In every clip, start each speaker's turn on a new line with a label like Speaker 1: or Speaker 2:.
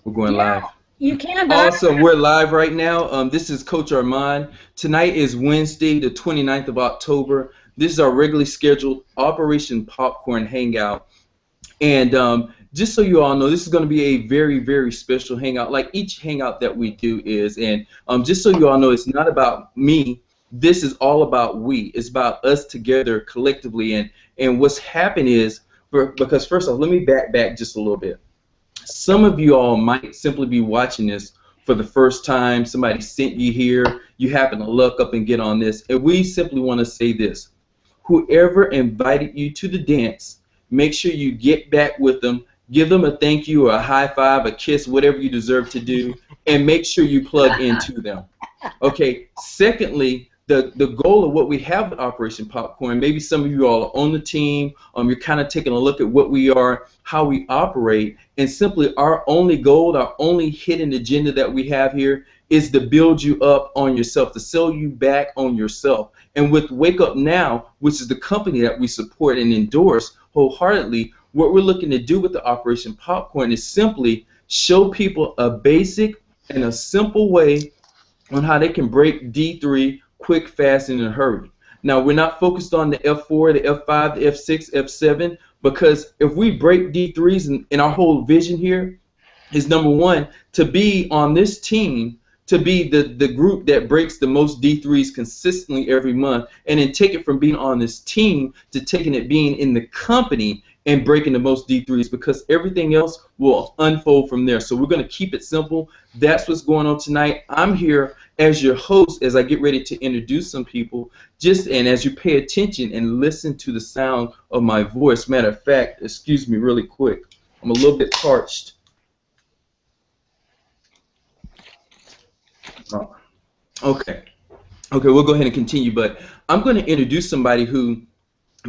Speaker 1: We're going
Speaker 2: Yeah,
Speaker 1: live.
Speaker 2: you can, but I'm
Speaker 1: Awesome. We're live right now. This is Coach Armand. Tonight is Wednesday, the 29th of October. This is our regularly scheduled Operation Popcorn Hangout. And just so you all know, this is going to be a very, very special hangout, like each hangout that we do is. And just so you all know, it's not about me. This is all about we. It's about us together collectively. And what's happened is, because first off, let me back just a little bit. Some of you all might simply be watching this for the first time. Somebody sent you here. You happen to look up and get on this. And we simply want to say this. Whoever invited you to the dance, make sure you get back with them. Give them a thank you or a high five, a kiss, whatever you deserve to do, and make sure you plug into them. Okay. Secondly, the goal of what we have with Operation Popcorn, maybe some of you all are on the team, you're kind of taking a look at what we are, how we operate, and simply our only goal, our only hidden agenda that we have here is to build you up on yourself, to sell you back on yourself. And with Wake Up Now, which is the company that we support and endorse wholeheartedly, what we're looking to do with the Operation Popcorn is simply show people a basic and a simple way on how they can break D3 quick, fast, and in a hurry. Now, we're not focused on the F4, the F5, the F6, F7, because if we break D3s, and our whole vision here is number one, to be on this team, to be the group that breaks the most D3s consistently every month, and then take it from being on this team to taking it being in the company and breaking the most D3s, because everything else will unfold from there. So we're going to keep it simple. That's what's going on tonight. I'm here as your host as I get ready to introduce some people, and as you pay attention and listen to the sound of my voice. Matter of fact, excuse me really quick. I'm a little bit parched. Oh, okay. Okay, we'll go ahead and continue, but I'm going to introduce somebody who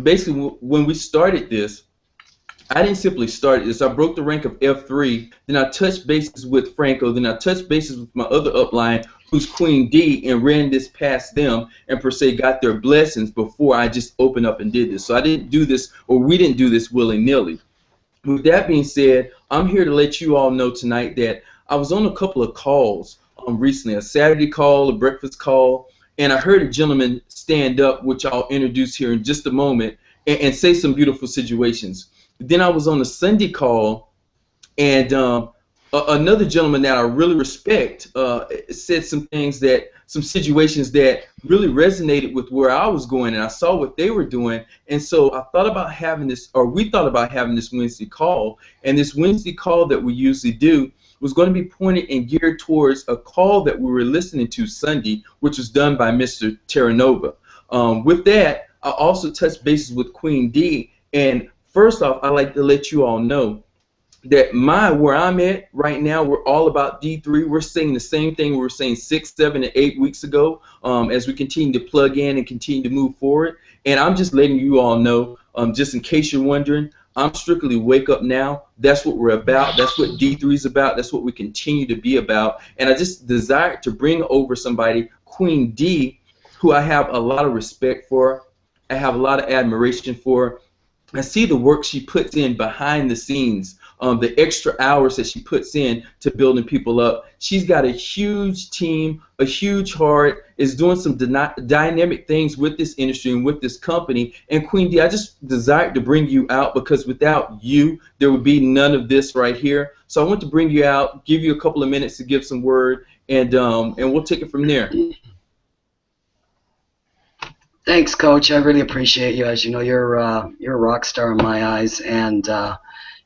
Speaker 1: basically, when we started this, I didn't simply start this. I broke the rank of F3, then I touched bases with Franco, then I touched bases with my other upline, who's Queen D, and ran this past them, and per se got their blessings before I just opened up and did this. So I didn't do this, or we didn't do this willy-nilly. With that being said, I'm here to let you all know tonight that I was on a couple of calls recently, a Saturday call, a breakfast call, and I heard a gentleman stand up, which I'll introduce here in just a moment, and say some beautiful situations. Then I was on a Sunday call, and another gentleman that I really respect said some things, some situations that really resonated with where I was going, and I saw what they were doing, and so I thought about having this, or we thought about having this Wednesday call, and this Wednesday call that we usually do was going to be pointed and geared towards a call that we were listening to Sunday, which was done by Mr. Terranova. With that, I also touched bases with Queen D, and first off, I'd like to let you all know that where I'm at right now, we're all about D3. We're saying the same thing we were saying 6, 7, and 8 weeks ago as we continue to plug in and continue to move forward. And I'm just letting you all know, just in case you're wondering, I'm strictly Wake Up Now. That's what we're about. That's what D3 is about. That's what we continue to be about. And I just desire to bring over somebody, Queen D, who I have a lot of respect for. I have a lot of admiration for. I see the work she puts in behind the scenes, the extra hours that she puts in to building people up. She's got a huge team, a huge heart, is doing some dynamic things with this industry and with this company. And Queen D, I just desired to bring you out because without you, there would be none of this right here. So I want to bring you out, give you a couple of minutes to give some word, and we'll take it from there.
Speaker 3: Thanks, Coach. I really appreciate you. As you know, you're a rock star in my eyes, and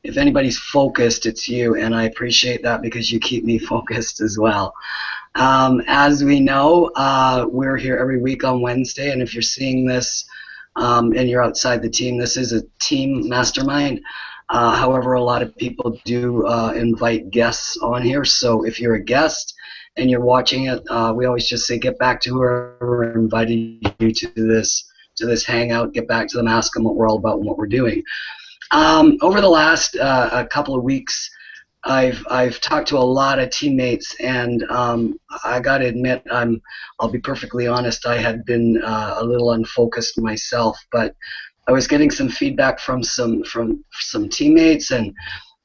Speaker 3: if anybody's focused, it's you, and I appreciate that because you keep me focused as well. As we know, we're here every week on Wednesday, and if you're seeing this and you're outside the team, this is a team mastermind. However, a lot of people do invite guests on here, so if you're a guest and you're watching it, we always just say get back to whoever invited you to this hangout. Get back to them, ask them what we're all about and what we're doing. Over the last a couple of weeks, I've talked to a lot of teammates, and I got to admit, I'll be perfectly honest, I had been a little unfocused myself, but I was getting some feedback from some teammates, and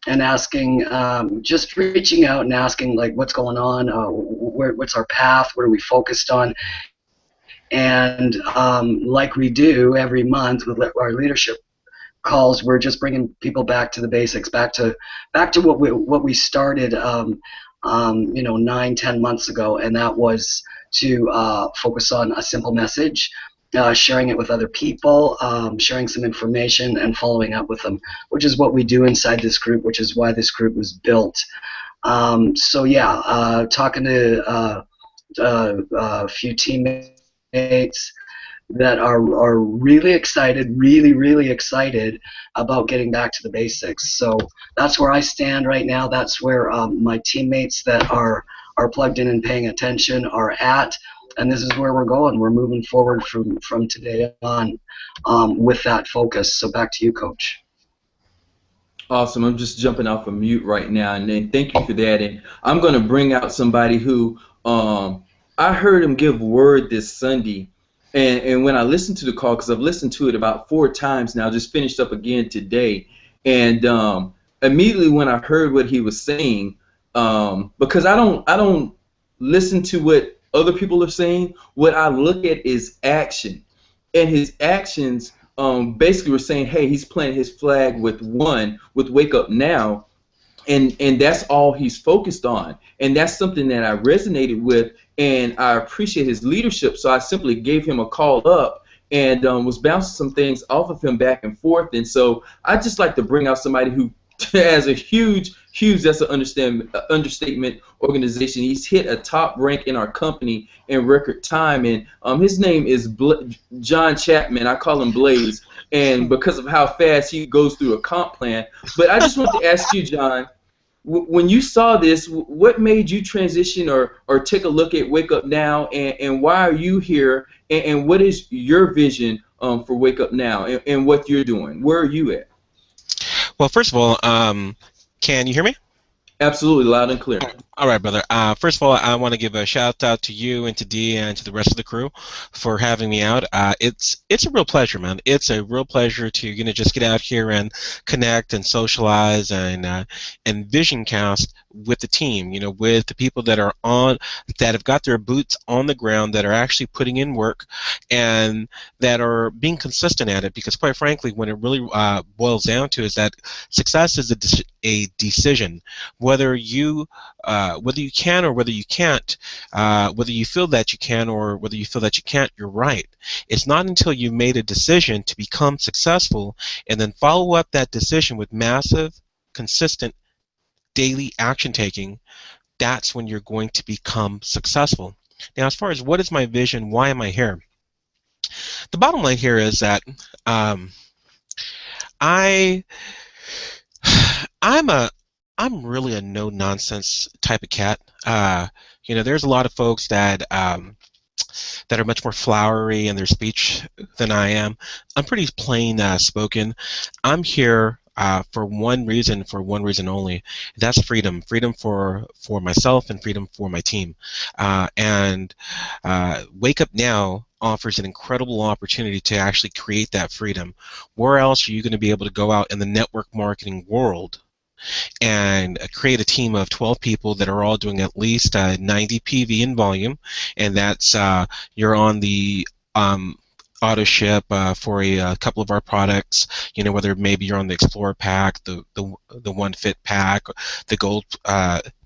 Speaker 3: and asking, just reaching out and asking like what's going on, what's our path, what are we focused on, and like we do every month with our leadership calls, we're just bringing people back to the basics, back to what we started, 9, 10 months ago, and that was to focus on a simple message, sharing it with other people, sharing some information, and following up with them, which is what we do inside this group, which is why this group was built. So yeah, talking to a few teammates that are really excited, really excited about getting back to the basics. So that's where I stand right now. That's where my teammates that are plugged in and paying attention are at. And this is where we're going. We're moving forward from today on with that focus. So back to you, Coach.
Speaker 1: Awesome. I'm just jumping off of mute right now, and then thank you for that. And I'm going to bring out somebody who I heard him give word this Sunday, and when I listened to the call, because I've listened to it about 4 times now, just finished up again today, and immediately when I heard what he was saying, because I don't listen to what other people are saying. What I look at is action, and his actions basically were saying, hey, he's planting his flag with Wake Up Now, and that's all he's focused on, and that's something that I resonated with, and I appreciate his leadership. So I simply gave him a call up and was bouncing some things off of him back and forth. And so I just like to bring out somebody who has a huge, that's an understatement, organization. He's hit a top rank in our company in record time, and his name is John Chapman. I call him Blaze, and because of how fast he goes through a comp plan. But I just want to ask you, John, when you saw this, what made you transition or take a look at Wake Up Now, and why are you here, and what is your vision for Wake Up Now, and what you're doing? Where are you at?
Speaker 2: Well, first of all, can you hear me?
Speaker 1: Absolutely, loud and clear.
Speaker 2: All right, brother. First of all, I want to give a shout out to you and to Dee and to the rest of the crew for having me out. It's a real pleasure, man. It's a real pleasure to just get out here and connect and socialize and vision cast with the team. With the people that have got their boots on the ground, that are actually putting in work, and that are being consistent at it. Because quite frankly, when it really boils down to is that success is a decision. Whether you can or whether you can't, whether you feel that you can or whether you feel that you can't, you're right. It's not until you've made a decision to become successful and then follow up that decision with massive, consistent, daily action taking, that's when you're going to become successful. Now, as far as what is my vision, why am I here? The bottom line here is that I'm really a no-nonsense type of cat. There's a lot of folks that are much more flowery in their speech than I am. I'm pretty plain spoken. I'm here for one reason only. That's freedom. Freedom for myself and freedom for my team. And Wake Up Now offers an incredible opportunity to actually create that freedom. Where else are you going to be able to go out in the network marketing world and create a team of 12 people that are all doing at least 90 PV in volume, and that's you're on the auto ship for a couple of our products, whether maybe you're on the Explorer pack, the One Fit pack, the Gold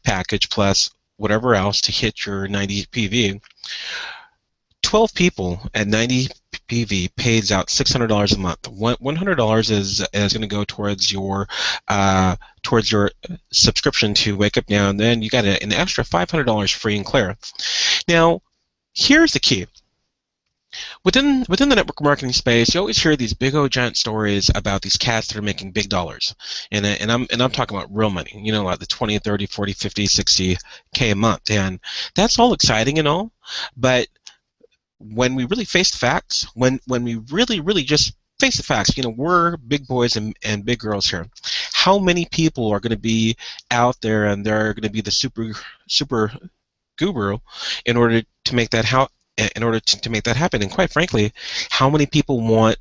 Speaker 2: package, plus whatever else to hit your 90 PV. 12 people at 90 PV pays out $600 a month. $100 is going to go towards your subscription to Wake Up Now, and then you got an extra $500 free and clear. Now, here's the key. Within the network marketing space, you always hear these big old giant stories about these cats that are making big dollars, and I'm talking about real money. Like the 20, 30, 40, 50, 60K a month, and that's all exciting and all, but when we really face the facts, when we really just face the facts, we're big boys and big girls here. How many people are going to be out there and they're going to be the super guru in order to make that in order to make that happen. And quite frankly, how many people want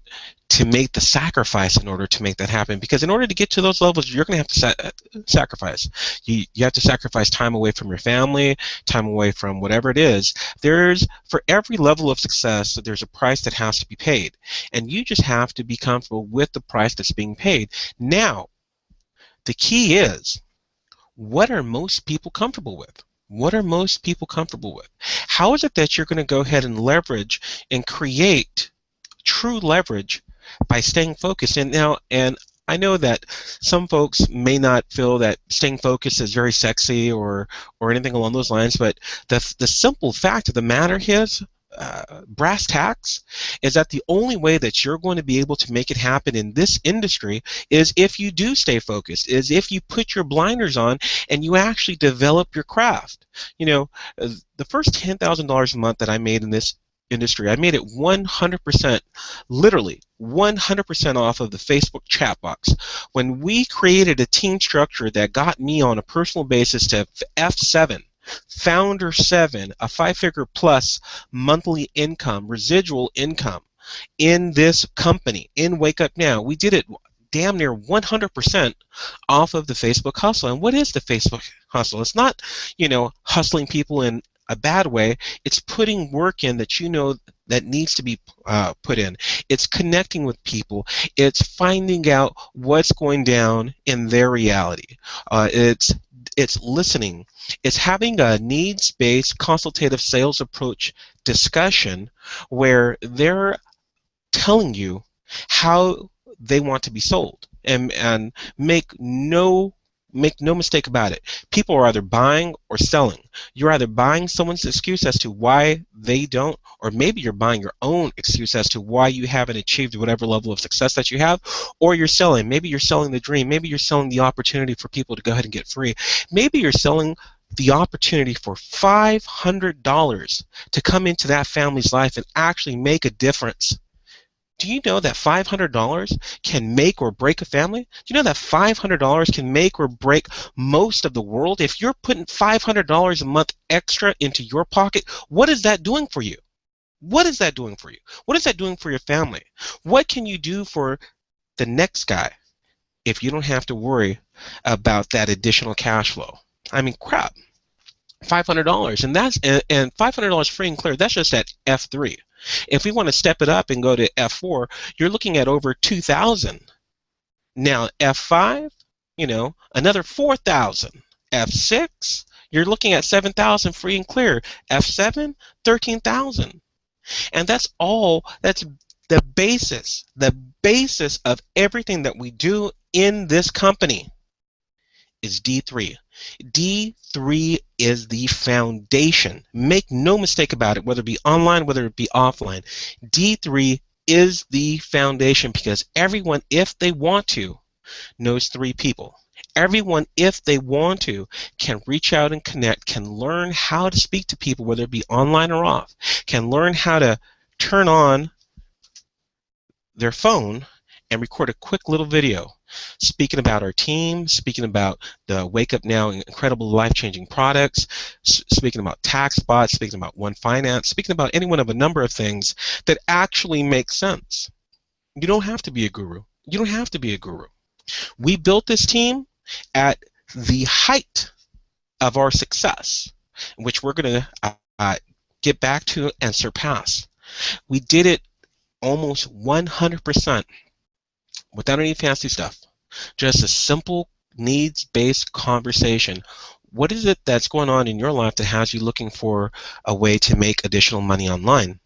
Speaker 2: to make the sacrifice in order to make that happen? Because in order to get to those levels, you're going to have to sacrifice. You have to sacrifice time away from your family, time away from whatever it is. For every level of success, there's a price that has to be paid. And you just have to be comfortable with the price that's being paid. Now, the key is, what are most people comfortable with? What are most people comfortable with? How is it that you're going to go ahead and leverage and create true leverage by staying focused? And I know that some folks may not feel that staying focused is very sexy or anything along those lines, but the simple fact of the matter is, brass tacks, is that the only way that you're going to be able to make it happen in this industry is if you do stay focused, is if you put your blinders on and you actually develop your craft. The first $10,000 a month that I made in this industry, I made it 100%, literally 100% off of the Facebook chat box. When we created a team structure that got me on a personal basis to F7, Founder 7, a 5-figure plus monthly income, residual income in this company, in Wake Up Now, we did it damn near 100% off of the Facebook hustle. And what is the Facebook hustle? It's not, hustling people in a bad way. It's putting work in that that needs to be put in. It's connecting with people. It's finding out what's going down in their reality. It's listening. It's having a needs-based consultative sales approach discussion where they're telling you how they want to be sold, and make no mistake about it. People are either buying or selling. You're either buying someone's excuse as to why they don't, or maybe you're buying your own excuse as to why you haven't achieved whatever level of success that you have, or you're selling. Maybe you're selling the dream. Maybe you're selling the opportunity for people to go ahead and get free. Maybe you're selling the opportunity for $500 to come into that family's life and actually make a difference. Do you know that $500 can make or break a family? Do you know that $500 can make or break most of the world? If you're putting $500 a month extra into your pocket, what is that doing for you? What is that doing for you? What is that doing for your family? What can you do for the next guy if you don't have to worry about that additional cash flow? I mean, crap. $500, and $500 free and clear. That's just at F3. If we want to step it up and go to F4, you're looking at over $2,000. Now F5, another $4,000. F6, you're looking at $7,000 free and clear. F7, $13,000. And that's all. That's the basis of everything that we do in this company is D3. D3 is the foundation. Make no mistake about it, whether it be online, whether it be offline. D3 is the foundation, because everyone, if they want to, knows 3 people. Everyone, if they want to, can reach out and connect, can learn how to speak to people, whether it be online or off, can learn how to turn on their phone and record a quick little video speaking about our team, speaking about the Wake Up Now incredible life-changing products, speaking about tax bots, speaking about One Finance, speaking about any one of a number of things that actually make sense. You don't have to be a guru. You don't have to be a guru. We built this team at the height of our success, which we're going to get back to and surpass. We did it almost 100% without any fancy stuff. Just a simple needs-based conversation. What is it that's going on in your life that has you looking for a way to make additional money online?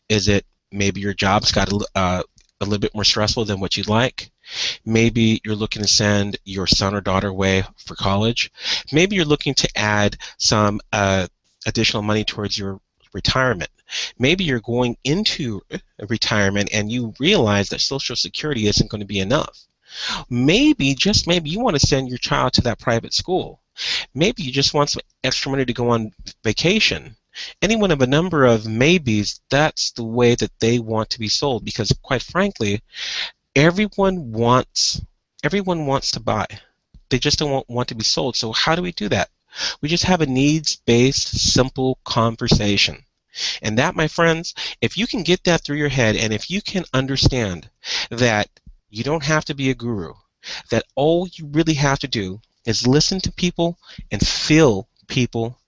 Speaker 2: Is it maybe your job's got a little bit more stressful than what you'd like? Maybe you're looking to send your son or daughter away for college. Maybe you're looking to add some additional money towards your retirement. Maybe you're going into retirement and you realize that Social Security isn't going to be enough. Maybe, just maybe, you want to send your child to that private school. Maybe you just want some extra money to go on vacation. Any one of a number of maybes, that's the way that they want to be sold, because quite frankly, everyone wants to buy. They just don't want to be sold. So how do we do that? We just have a needs-based, simple conversation. And that, my friends, if you can get that through your head, and if you can understand that you don't have to be a guru, that all you really have to do is listen to people and feel people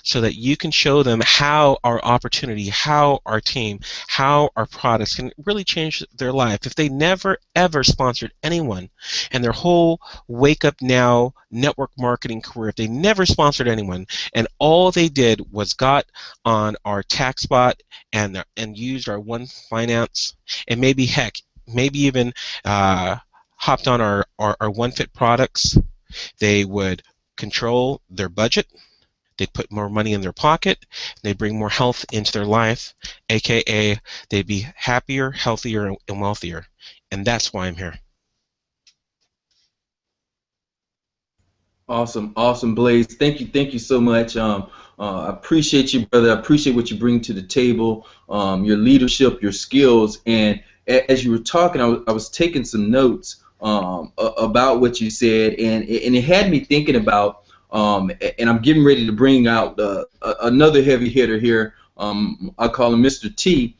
Speaker 2: so that you can show them how our opportunity, how our team, how our products can really change their life. If they never ever sponsored anyone in their whole Wake Up Now network marketing career, if they never sponsored anyone and all they did was got on our tax spot and used our One Finance, and maybe heck, maybe even hopped on our OneFit products, they would control their budget, they'd put more money in their pocket, they'd bring more health into their life, aka they'd be happier, healthier, and wealthier. And that's why I'm here.
Speaker 1: Awesome, awesome, Blaze. Thank you so much. I appreciate you, brother. I appreciate what you bring to the table, your leadership, your skills. And as you were talking, I was taking some notes about what you said, and it had me thinking about, and I'm getting ready to bring out another heavy hitter here. I call him Mr. T.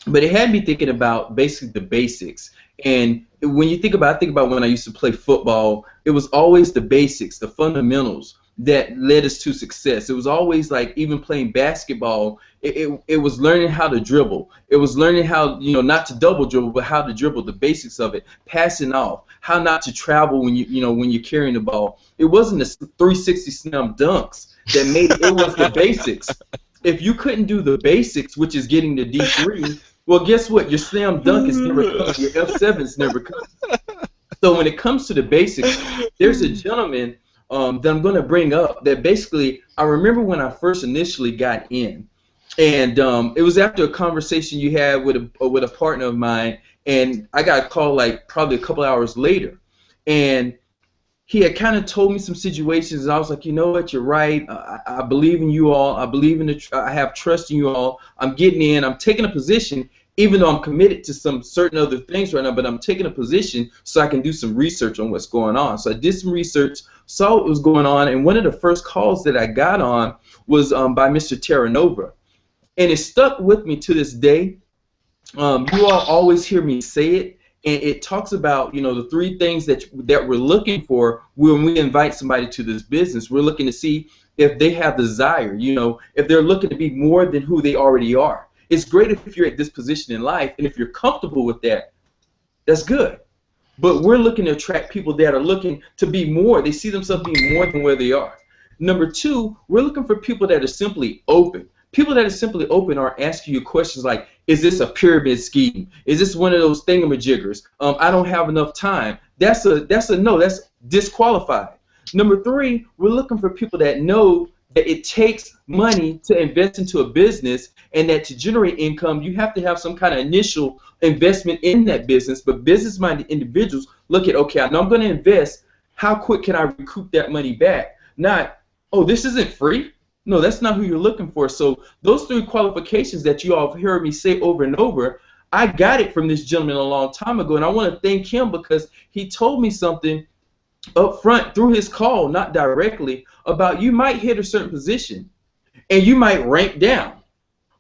Speaker 1: But it had me thinking about basically the basics. And when you think about, I think about when I used to play football, it was always the basics, the fundamentals that led us to success. It was always like, even playing basketball, it was learning how to dribble. It was learning how, not to double dribble, but how to dribble, the basics of it, passing off, how not to travel when when you're carrying the ball. It wasn't the 360 slam dunks that made it. It was the basics. If you couldn't do the basics, which is getting the D3, well, guess what? Your slam dunk is never coming. Your F7's never coming. So when it comes to the basics, there's a gentleman that I'm going to bring up that basically, I remember when I first initially got in, and it was after a conversation you had with a partner of mine, and I got a call like probably a couple hours later, and he had kind of told me some situations, and I was like, you know what, you're right. I believe in you all. I believe in I have trust in you all. I'm getting in. I'm taking a position, even though I'm committed to some certain other things right now, but I'm taking a position so I can do some research on what's going on. So I did some research, saw what was going on, and one of the first calls that I got on was by Mr. Terranova. And it stuck with me to this day. You all always hear me say it. And it talks about, the three things that we're looking for when we invite somebody to this business. We're looking to see if they have desire, if they're looking to be more than who they already are. It's great if you're at this position in life, and if you're comfortable with that, that's good. But we're looking to attract people that are looking to be more. They see themselves being more than where they are. Number two, we're looking for people that are simply open. People that are simply open are asking you questions like, is this a pyramid scheme? Is this one of those thingamajiggers? I don't have enough time. That's a no. That's disqualified. Number three, we're looking for people that know that it takes money to invest into a business, and that to generate income, you have to have some kind of initial investment in that business. But business-minded individuals look at, okay, I know I'm going to invest. How quick can I recoup that money back? Not, oh, this isn't free. No, that's not who you're looking for. So those three qualifications that you all have heard me say over and over, I got it from this gentleman a long time ago, and I want to thank him because he told me something up front through his call, not directly, about you might hit a certain position and you might rank down,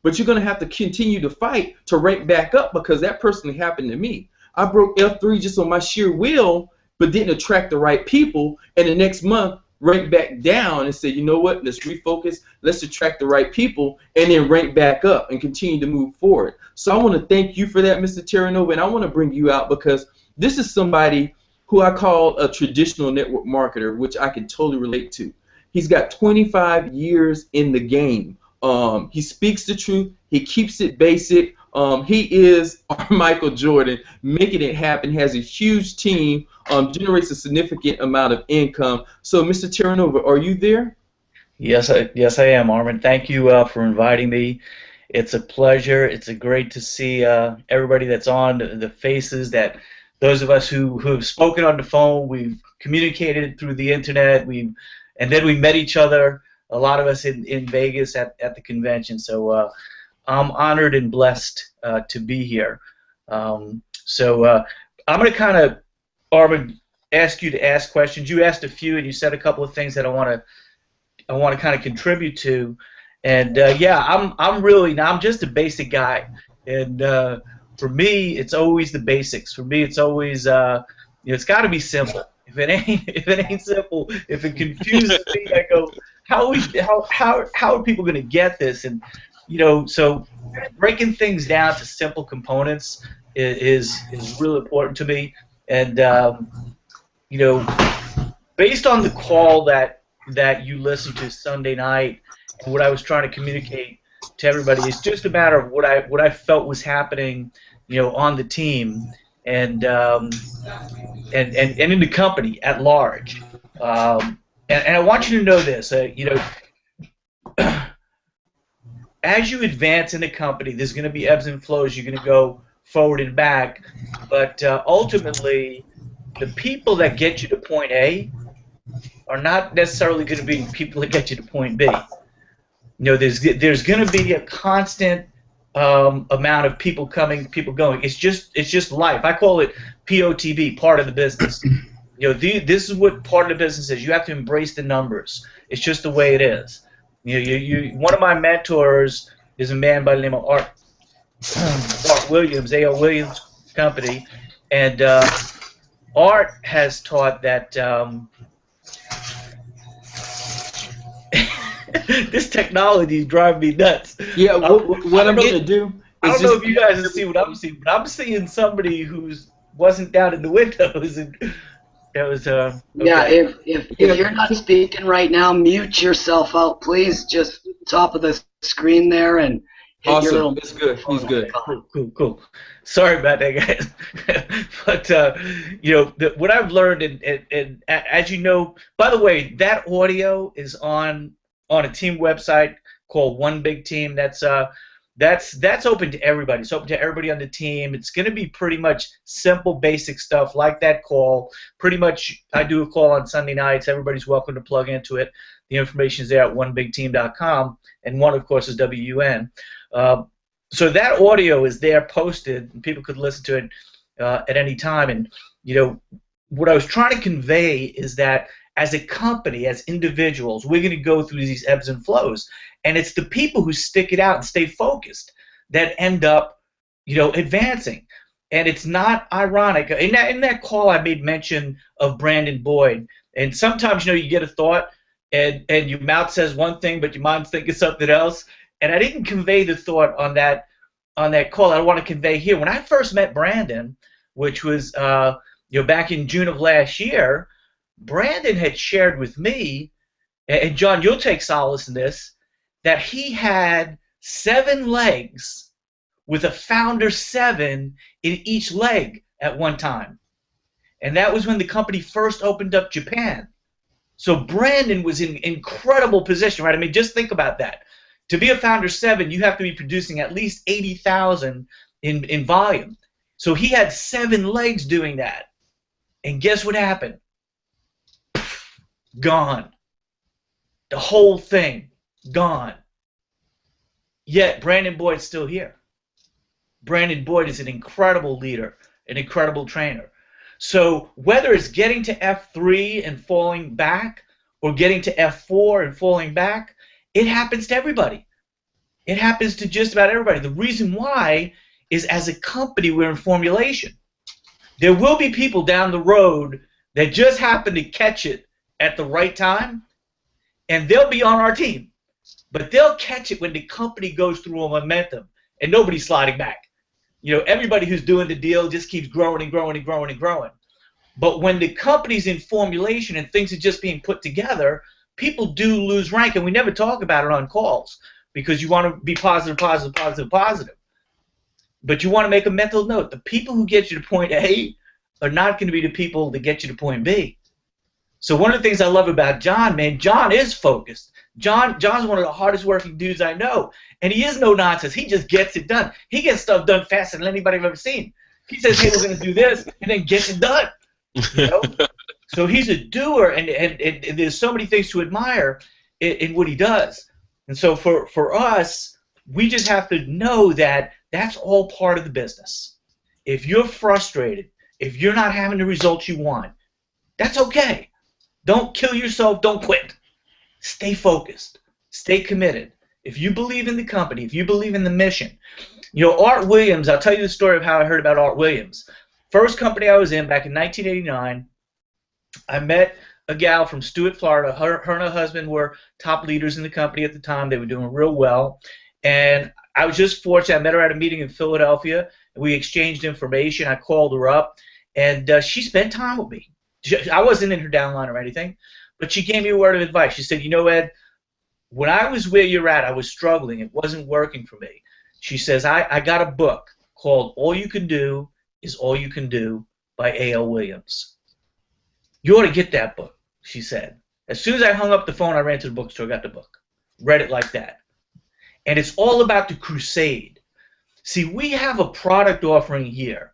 Speaker 1: but you're going to have to continue to fight to rank back up, because that personally happened to me. I broke F3 just on my sheer will, but didn't attract the right people, and the next month rank back down and say, you know what, let's refocus, let's attract the right people, and then rank back up and continue to move forward. So I want to thank you for that, Mr. Terranova, and I want to bring you out because this is somebody who I call a traditional network marketer, which I can totally relate to. He's got 25 years in the game. He speaks the truth. He keeps it basic. He is our Michael Jordan, making it happen, has a huge team, generates a significant amount of income. So, Mr. Terranova, are you there?
Speaker 4: Yes, I am, Armin. Thank you for inviting me. It's a pleasure. It's great to see everybody that's on, the faces, that those of us who have spoken on the phone, we've communicated through the internet, and then we met each other, a lot of us in Vegas at the convention. So I'm honored and blessed to be here. I'm going to kind of, Armin, ask you to ask questions. You asked a few, and you said a couple of things that I want to kind of contribute to. And yeah, I'm just a basic guy, and for me, it's always the basics. For me, it's always it's got to be simple. If it ain't if it ain't simple, if it confuses me, I go, how are people going to get this? And so breaking things down to simple components is really important to me. And you know, based on the call that you listened to Sunday night, and what I was trying to communicate to everybody, it's just a matter of what I felt was happening, on the team, and and in the company at large. And I want you to know this, as you advance in the company, there's going to be ebbs and flows. You're going to go forward and back, but ultimately, the people that get you to point A are not necessarily going to be people that get you to point B. There's going to be a constant amount of people coming, people going. It's just life. I call it POTB, part of the business. This is what part of the business is. You have to embrace the numbers. It's just the way it is. One of my mentors is a man by the name of Art Williams, A.L. Williams Company, and Art has taught that this technology is driving me nuts.
Speaker 1: Yeah, what I'm going to do
Speaker 4: I
Speaker 1: is
Speaker 4: don't know
Speaker 1: just
Speaker 4: if you guys see what I'm seeing, but I'm seeing somebody who's wasn't down in the windows, and that was okay.
Speaker 3: Yeah, if you're not speaking right now, mute yourself out, please. Just top of the screen there and hit your
Speaker 1: awesome.
Speaker 3: little.
Speaker 1: It's good. He's good.
Speaker 4: Cool. Sorry about that, guys. But what I've learned, and as you know, by the way, that audio is on a team website called One Big Team. That's open to everybody. It's open to everybody on the team. It's going to be pretty much simple, basic stuff like that call. Pretty much, I do a call on Sunday nights. Everybody's welcome to plug into it. The information is there at onebigteam.com, and one, of course, is WUN. So that audio is there posted, and people could listen to it at any time. And what I was trying to convey is that as a company, as individuals, we're going to go through these ebbs and flows. And it's the people who stick it out and stay focused that end up, advancing. And it's not ironic. In that call, I made mention of Brandon Boyd. And sometimes, you get a thought, and your mouth says one thing, but your mind's thinking something else. And I didn't convey the thought on that call. I want to convey here. When I first met Brandon, which was back in June of last year, Brandon had shared with me, and John, you'll take solace in this, that he had 7 legs with a founder 7 in each leg at one time. And that was when the company first opened up Japan. So Brandon was in incredible position, right? I mean, just think about that. To be a founder 7, you have to be producing at least 80,000 in volume. So he had 7 legs doing that. And guess what happened? Gone. The whole thing gone. Yet Brandon Boyd's still here. Brandon Boyd is an incredible leader, an incredible trainer. So whether it's getting to F3 and falling back or getting to F4 and falling back, it happens to everybody. It happens to just about everybody. The reason why is as a company we're in formulation. There will be people down the road that just happen to catch it at the right time, and they'll be on our team. But they'll catch it when the company goes through a momentum and nobody's sliding back. Everybody who's doing the deal just keeps growing and growing and growing and growing. But when the company's in formulation and things are just being put together, people do lose rank, and we never talk about it on calls because you want to be positive, positive, positive, positive. But you want to make a mental note. The people who get you to point A are not going to be the people that get you to point B. So one of the things I love about John, man, John is focused. John's one of the hardest working dudes I know, and he is no nonsense. He just gets it done. He gets stuff done faster than anybody I've ever seen. He says, "Hey, we're going to do this," and then gets it done. So he's a doer, and there's so many things to admire in what he does. And so for us, we just have to know that that's all part of the business. If you're frustrated, if you're not having the results you want, that's okay. Don't kill yourself. Don't quit. Stay focused. Stay committed. if you believe in the company, if you believe in the mission, you know, Art Williams, I'll tell you the story of how I heard about Art Williams. First company I was in back in 1989, I met a gal from Stewart, Florida. Her and her husband were top leaders in the company at the time. They were doing real well. And I was just fortunate. I met her at a meeting in Philadelphia. We exchanged information. I called her up, and she spent time with me. I wasn't in her downline or anything, but she gave me a word of advice. She said, you know, Ed, when I was where you're at, I was struggling. It wasn't working for me. She says, I got a book called All You Can Do Is All You Can Do by A.L. Williams. You ought to get that book, she said. As soon as I hung up the phone, I ran to the bookstore, got the book. Read it like that. And it's all about the crusade. See, we have a product offering here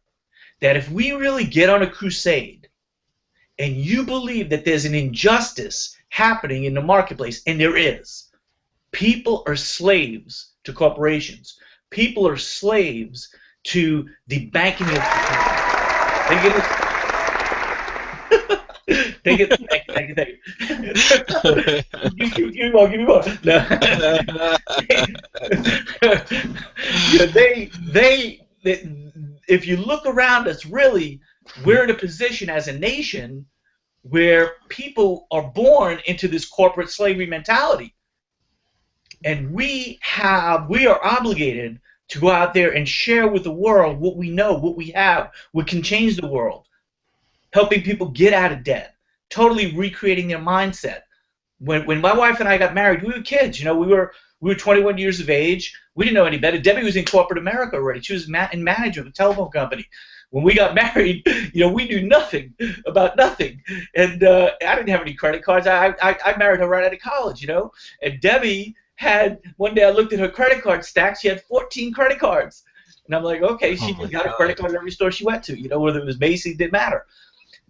Speaker 4: that if we really get on a crusade and you believe that there's an injustice happening in the marketplace, and there is, people are slaves to corporations. People are slaves to the banking institution. They get thank you. Give me more. No. they, if you look around us, really, we're in a position as a nation where people are born into this corporate slavery mentality. And we are obligated to go out there and share with the world what we know, what we have, what can change the world. Helping people get out of debt, totally recreating their mindset. When my wife and I got married, we were kids. You know, we were 21 years of age. We didn't know any better. Debbie was in corporate America already. She was in management of a telephone company. When we got married, you know, we knew nothing about nothing. And I didn't have any credit cards. I married her right out of college, you know. And Debbie had, one day I looked at her credit card stack. She had 14 credit cards. And I'm like, okay, she got a credit card at every store she went to. You know, whether it was Macy's, didn't matter.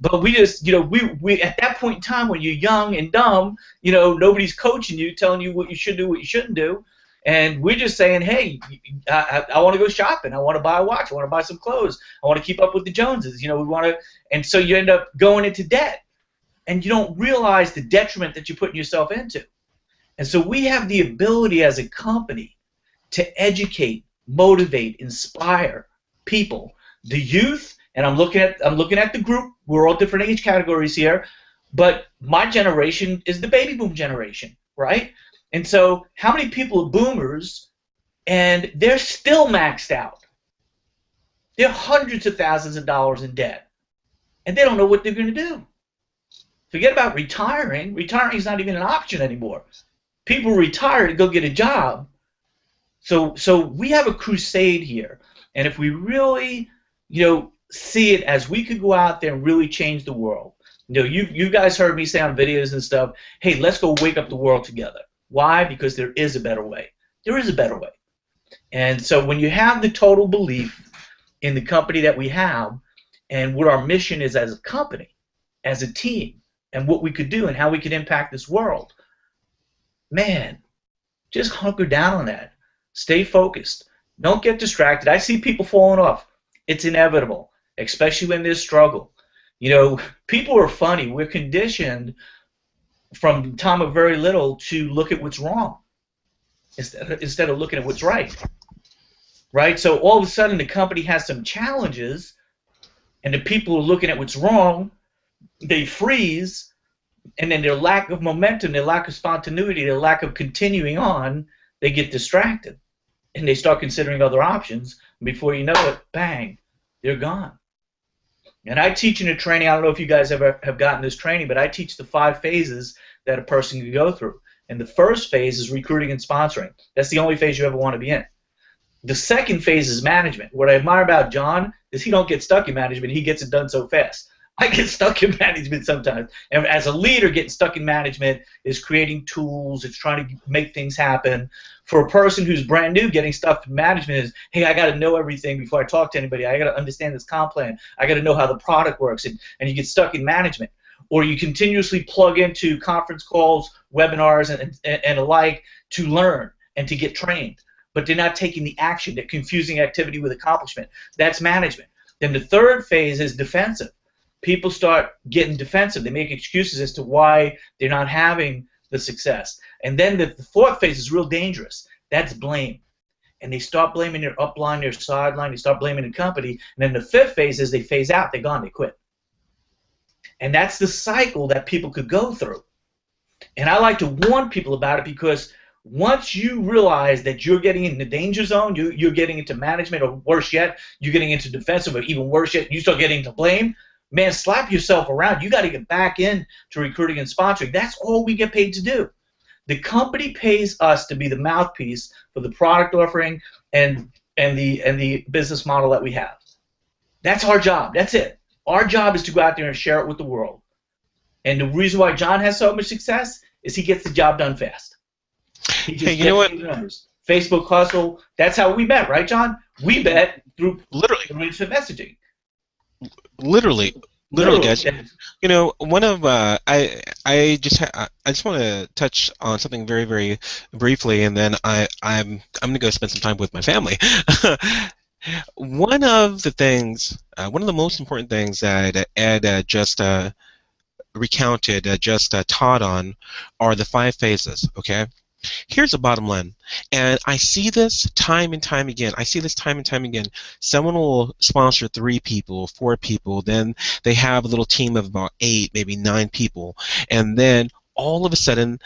Speaker 4: But we just, you know, we at that point in time when you're young and dumb, you know, nobody's coaching you, telling you what you should do, what you shouldn't do. And we're just saying, hey, I want to go shopping. I want to buy a watch. I want to buy some clothes. I want to keep up with the Joneses. You know, we want to, and so you end up going into debt. And you don't realize the detriment that you're putting yourself into. And so we have the ability as a company to educate, motivate, inspire people, the youth. And I'm looking at the group. We're all different age categories here, but my generation is the baby boom generation, right? And so how many people are boomers and they're still maxed out? They're hundreds of thousands of dollars in debt, and they don't know what they're going to do. Forget about retiring. Retiring is not even an option anymore. People retire to go get a job. So we have a crusade here, and if we really, you know, see it as we could go out there and really change the world. You know, you guys heard me say on videos and stuff, hey, let's go wake up the world together. Why? Because there is a better way. There is a better way. And so when you have the total belief in the company that we have and what our mission is as a company, as a team, and what we could do and how we could impact this world, man, just hunker down on that. Stay focused. Don't get distracted. I see people falling off. It's inevitable, especially when there's struggle. You know, people are funny. We're conditioned from the time of very little to look at what's wrong instead of looking at what's right. Right? So all of a sudden the company has some challenges, and the people are looking at what's wrong, they freeze, and then their lack of momentum, their lack of spontaneity, their lack of continuing on, they get distracted. And they start considering other options, and before you know it, bang, they're gone. And I teach in a training, I don't know if you guys ever have gotten this training, but I teach the 5 phases that a person can go through. And the first phase is recruiting and sponsoring. That's the only phase you ever want to be in. The second phase is management. What I admire about John is he don't get stuck in management, he gets it done so fast. I get stuck in management sometimes. And as a leader, getting stuck in management is creating tools, it's trying to make things happen. For a person who's brand new, getting stuck in management is, hey, I got to know everything before I talk to anybody. I got to understand this comp plan. I got to know how the product works. And you get stuck in management. Or you continuously plug into conference calls, webinars, and alike to learn and to get trained. But they're not taking the action. They're confusing activity with accomplishment. That's management. Then the third phase is defensive. People start getting defensive. They make excuses as to why they're not having the success. And then the fourth phase is real dangerous. That's blame. And they start blaming their upline, their sideline, they start blaming the company, and then the fifth phase is they phase out, they're gone, they quit. And that's the cycle that people could go through. And I like to warn people about it because once you realize that you're getting in the danger zone, you're getting into management, or worse yet, you're getting into defensive, or even worse yet, you start getting to blame, man, slap yourself around. You got to get back in to recruiting and sponsoring. That's all we get paid to do. The company pays us to be the mouthpiece for the product offering and the business model that we have. That's our job. That's it. Our job is to go out there and share it with the world. And the reason why John has so much success is he gets the job done fast. He just
Speaker 2: you know what?
Speaker 4: Numbers. Facebook hustle. That's how we met, right, John? We met through
Speaker 2: Literally,
Speaker 4: instant messaging.
Speaker 2: Literally, guys. You know, one of I just want to touch on something very, very briefly, and then I'm going to go spend some time with my family. One of the most important things that Ed just recounted, just taught on, are the 5 phases. Okay. Here's the bottom line, and I see this time and time again. Someone will sponsor 3 people, 4 people, then they have a little team of about 8, maybe 9 people, and then all of a sudden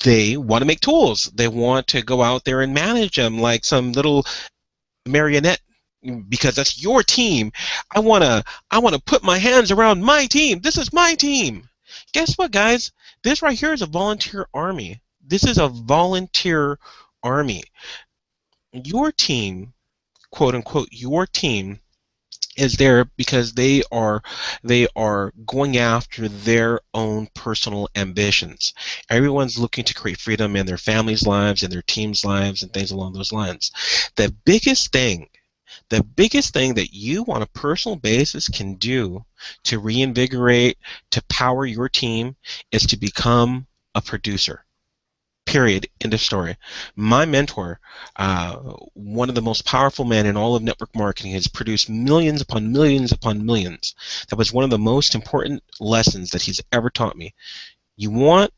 Speaker 2: they want to make tools. They want to go out there and manage them like some little marionette, because that's your team. I wanna put my hands around my team. This is my team. Guess what, guys? This right here is a volunteer army. This is a volunteer army. Your team, quote unquote, your team is there because they are going after their own personal ambitions. Everyone's looking to create freedom in their families' lives and their team's lives and things along those lines. The biggest thing that you on a personal basis can do to reinvigorate, to power your team, is to become a producer. Period. End of story. My mentor, one of the most powerful men in all of network marketing, has produced millions upon millions upon millions. That was one of the most important lessons that he's ever taught me. You want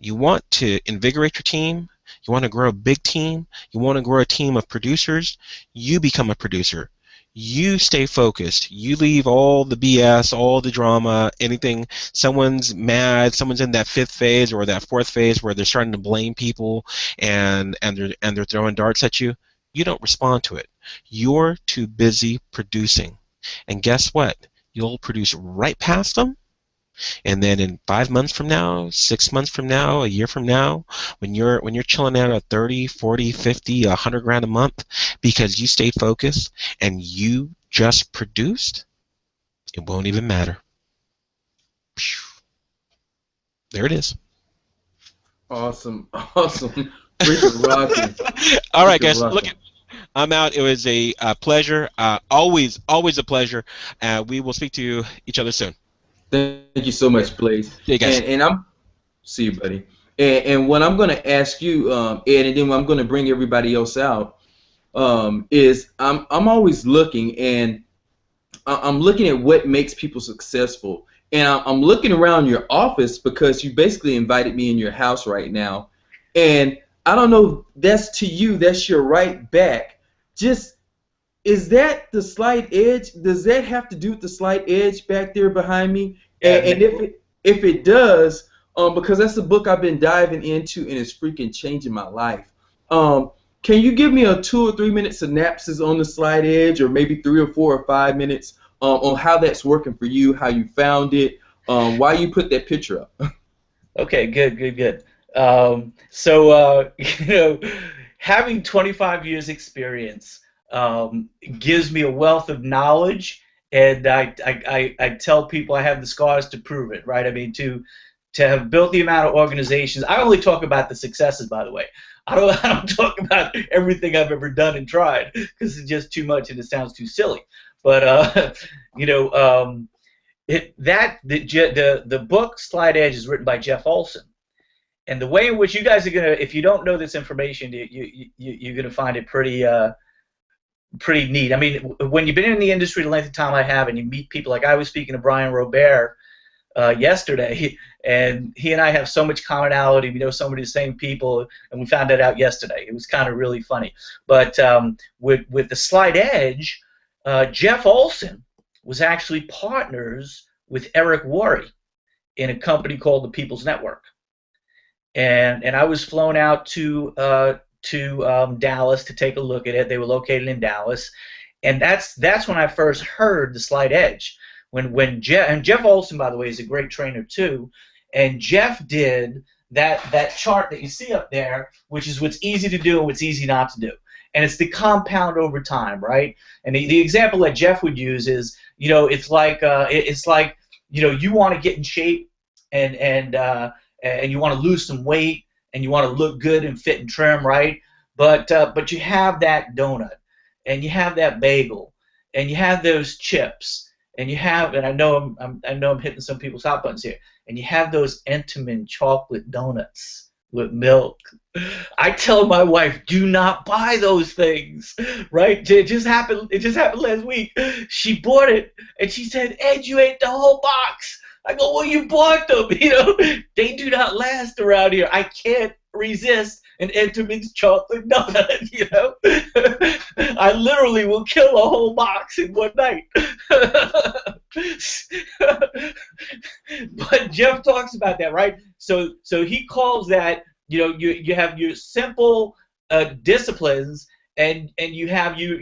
Speaker 2: to invigorate your team. You want to grow a big team. You want to grow a team of producers. You become a producer. You stay focused. You leave all the BS, all the drama, anything. Someone's mad. Someone's in that 5th phase or that 4th phase where they're starting to blame people and they're throwing darts at you. You don't respond to it. You're too busy producing. And guess what? You'll produce right past them. And then in 5 months from now, 6 months from now, a year from now, when you're chilling out at 30, 40, 50, 100 grand a month because you stayed focused and you just produced, it won't even matter. There it is.
Speaker 1: Awesome. Freaking rocking.
Speaker 2: All right, guys. Look, I'm out. It was a pleasure. Always a pleasure. We will speak to each other soon.
Speaker 1: Thank you so much, Blaze.
Speaker 2: See you guys.
Speaker 1: And I'm see you, buddy. And what I'm going to ask you, Ed, and then I'm going to bring everybody else out, is I'm always looking, and I'm looking at what makes people successful. And I'm looking around your office because you basically invited me in your house right now. And I don't know, that's to you, that's your right back. Just, is that the slight edge? Does that have to do with the slight edge back there behind me?
Speaker 4: Yeah,
Speaker 1: and if it does, because that's the book I've been diving into and it's freaking changing my life. Can you give me a 2 or 3 minute synopsis on the slight edge, or maybe 3 or 4 or 5 minutes on how that's working for you, how you found it, why you put that picture up?
Speaker 4: Okay, good. So you know, having 25 years experience gives me a wealth of knowledge, and I tell people I have the scars to prove it, right? I mean, to have built the amount of organizations. I only talk about the successes, by the way. I don't talk about everything I've ever done and tried, because it's just too much and it sounds too silly. But you know, the book Slide Edge is written by Jeff Olson, and the way in which you guys are gonna, if you don't know this information, you're gonna find it pretty neat. I mean, when you've been in the industry the length of time I have, and you meet people like I was speaking to Brian Robert yesterday, and he and I have so much commonality. We know so many of the same people, and we found that out yesterday. It was kind of really funny. But with the Slight Edge, Jeff Olson was actually partners with Eric Worre in a company called the People's Network, and I was flown out to Dallas to take a look at it. They were located in Dallas, and that's when I first heard the Slight Edge. When Jeff Olson, by the way, is a great trainer too, and Jeff did that chart that you see up there, which is what's easy to do and what's easy not to do, and it's the compound over time, right? And the example that Jeff would use is, it's like you want to get in shape and you want to lose some weight and you want to look good and fit and trim, right? But you have that donut and you have that bagel and you have those chips. And you have, and I know I'm hitting some people's hot buttons here. And you have those Entenmann chocolate donuts with milk. I tell my wife, do not buy those things, right? It just happened last week. She bought it, and she said, "Ed, you ate the whole box." I go, "Well, you bought them. They do not last around here. I can't resist an Entenmann's chocolate donut, I literally will kill a whole box in one night." But Jeff talks about that, right? So he calls that, you have your simple disciplines, and you have your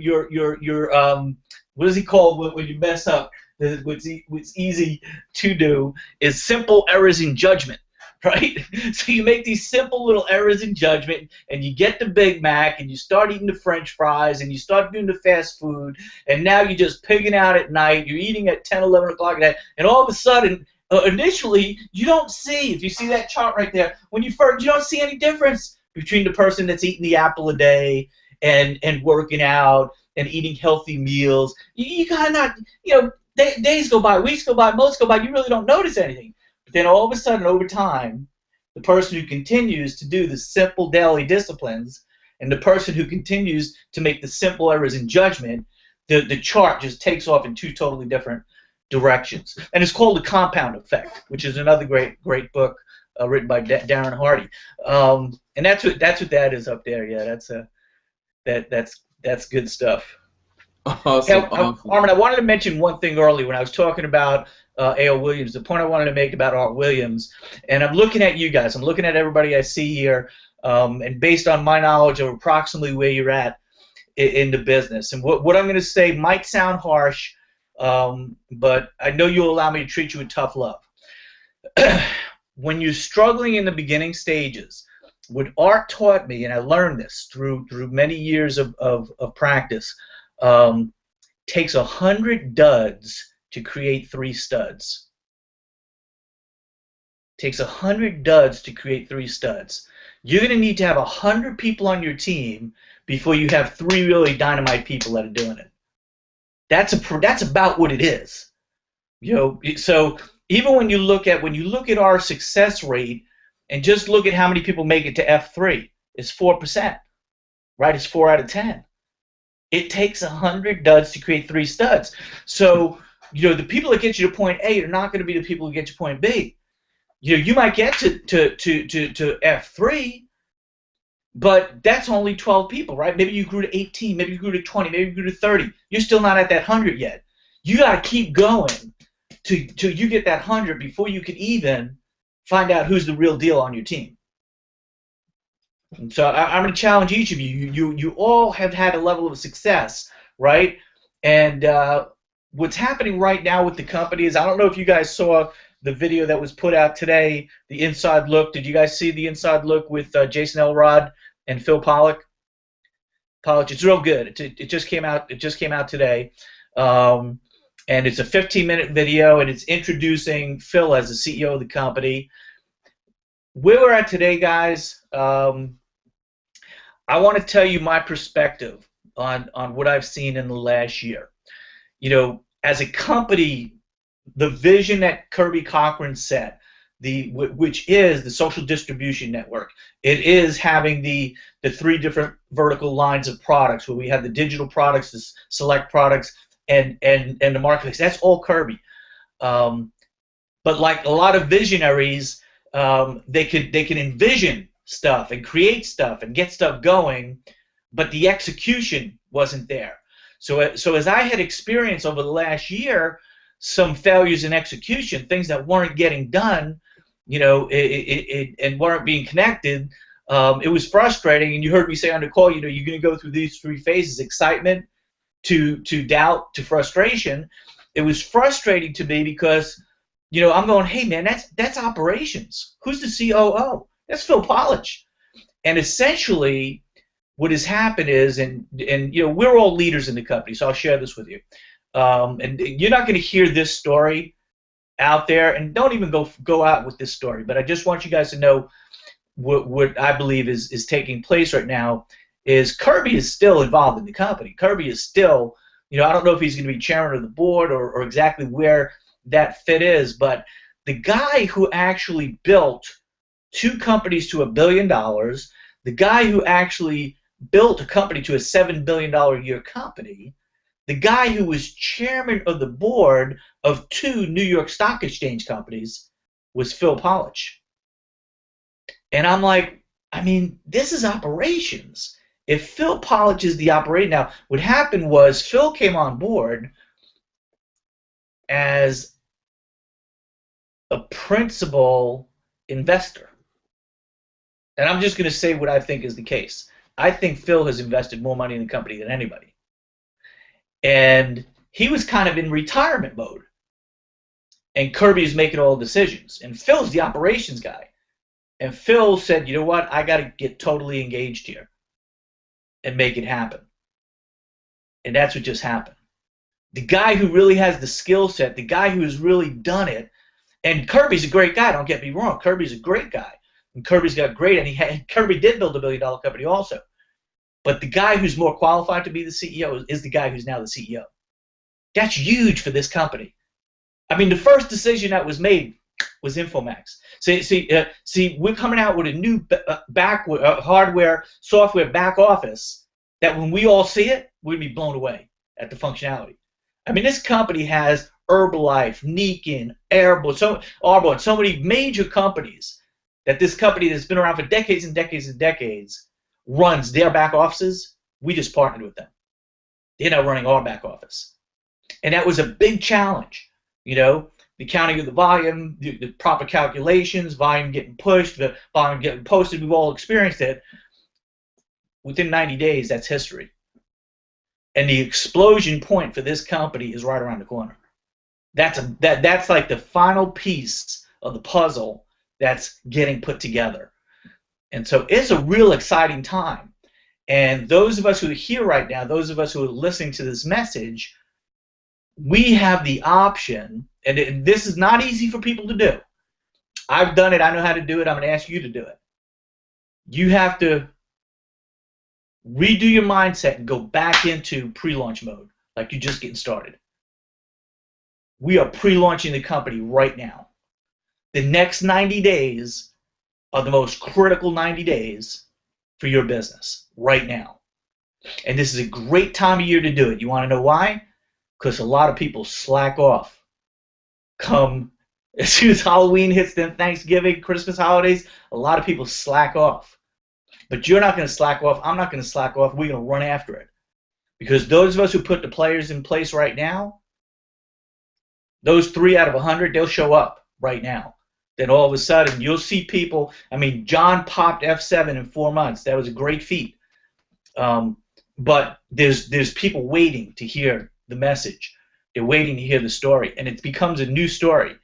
Speaker 4: what does he call when you mess up? What's easy to do is simple errors in judgment. Right? So you make these simple little errors in judgment, and you get the Big Mac, and you start eating the French fries, and you start doing the fast food, and now you're just pigging out at night. You're eating at 10, 11 o'clock at night, and all of a sudden, initially, you don't see, if you see that chart right there, you don't see any difference between the person that's eating the apple a day and working out and eating healthy meals. You gotta not, days go by, weeks go by, months go by, you really don't notice anything. Then all of a sudden, over time, the person who continues to do the simple daily disciplines and the person who continues to make the simple errors in judgment, the chart just takes off in two totally different directions. And it's called The Compound Effect, which is another great book written by Darren Hardy. And that's what that is up there. Yeah, that's good stuff.
Speaker 1: Awesome.
Speaker 4: Armin, I wanted to mention one thing earlier when I was talking about A.L. Williams, the point I wanted to make about Art Williams, and I'm looking at you guys, I'm looking at everybody I see here, and based on my knowledge of approximately where you're at in the business, and what I'm going to say might sound harsh, but I know you'll allow me to treat you with tough love. When you're struggling in the beginning stages, what Art taught me, and I learned this through many years of practice, takes 100 duds to create 3 studs. Takes 100 duds to create 3 studs. You're going to need to have 100 people on your team before you have 3 really dynamite people that are doing it. That's about what it is. So even when you look at our success rate and just look at how many people make it to F3, it's 4%. Right? It's 4 out of 10. It takes 100 duds to create 3 studs. So, the people that get you to point A are not going to be the people who get you to point B. You might get to F3, but that's only 12 people, right? Maybe you grew to 18, maybe you grew to 20, maybe you grew to 30. You're still not at that 100 yet. You got to keep going till you get that 100 before you can even find out who's the real deal on your team. So I'm going to challenge each of you. You all have had a level of success, right? And what's happening right now with the company is, I don't know if you guys saw the video that was put out today, the inside look. Did you guys see the inside look with Jason Elrod and Phil Pollock? It's real good. It just came out. It just came out today, and it's a 15-minute video, and it's introducing Phil as the CEO of the company. Where we're at today, guys. I want to tell you my perspective on what I've seen in the last year. As a company, the vision that Kirby Cochran set, which is the social distribution network, it is having the 3 different vertical lines of products, where we have the digital products, the select products, and the marketplace. That's all Kirby. But like a lot of visionaries, they can envision stuff and create stuff and get stuff going, but the execution wasn't there. So as I had experienced over the last year, some failures in execution, things that weren't getting done, and weren't being connected. It was frustrating, and you heard me say on the call, you're going to go through these 3 phases: excitement, to doubt, to frustration. It was frustrating to me because, I'm going, hey man, that's operations. Who's the COO? That's Phil Pollich. And essentially, what has happened is, and we're all leaders in the company, so I'll share this with you. And you're not going to hear this story out there, and don't even go out with this story. But I just want you guys to know what I believe is taking place right now. Is Kirby is still involved in the company. Kirby is still, I don't know if he's going to be chairman of the board or exactly where that fit is, but the guy who actually built 2 companies to $1 billion, the guy who actually built a company to a $7 billion a year company, the guy who was chairman of the board of 2 New York Stock Exchange companies was Phil Pollich. And I'm like, this is operations. If Phil Pollich is the operator, now what happened was Phil came on board as a principal investor. And I'm just going to say what I think is the case. I think Phil has invested more money in the company than anybody. And he was kind of in retirement mode. And Kirby is making all the decisions. And Phil's the operations guy. And Phil said, you know what, I got to get totally engaged here and make it happen. And that's what just happened. The guy who really has the skill set, the guy who has really done it, and Kirby's a great guy, don't get me wrong, Kirby's a great guy. And Kirby's got great, and Kirby did build $1 billion company also. But the guy who's more qualified to be the CEO is the guy who's now the CEO. That's huge for this company. The first decision that was made was Infomax. See, we're coming out with a new hardware, software back office that when we all see it, we're going to be blown away at the functionality. This company has Herbalife, Neekin, Arbor, so many major companies that this company that's been around for decades and decades and decades runs their back offices. We just partnered with them. They're now running our back office. And that was a big challenge, the counting of the volume, the proper calculations, volume getting pushed, the volume getting posted. We've all experienced it. Within 90 days, that's history. And the explosion point for this company is right around the corner. That's like the final piece of the puzzle that's getting put together. And so it's a real exciting time. And those of us who are here right now, those of us who are listening to this message, we have the option, and this is not easy for people to do. I've done it. I know how to do it. I'm going to ask you to do it. You have to redo your mindset and go back into pre-launch mode, like you're just getting started. We are pre-launching the company right now. The next 90 days are the most critical 90 days for your business right now. And this is a great time of year to do it. You want to know why? Because a lot of people slack off. Come as soon as Halloween hits, then Thanksgiving, Christmas holidays, a lot of people slack off. But you're not going to slack off. I'm not going to slack off. We're going to run after it. Because those of us who put the players in place right now, those 3 out of 100, they'll show up right now. Then all of a sudden, you'll see people. John popped F7 in 4 months. That was a great feat. But there's people waiting to hear the message. They're waiting to hear the story, and it becomes a new story.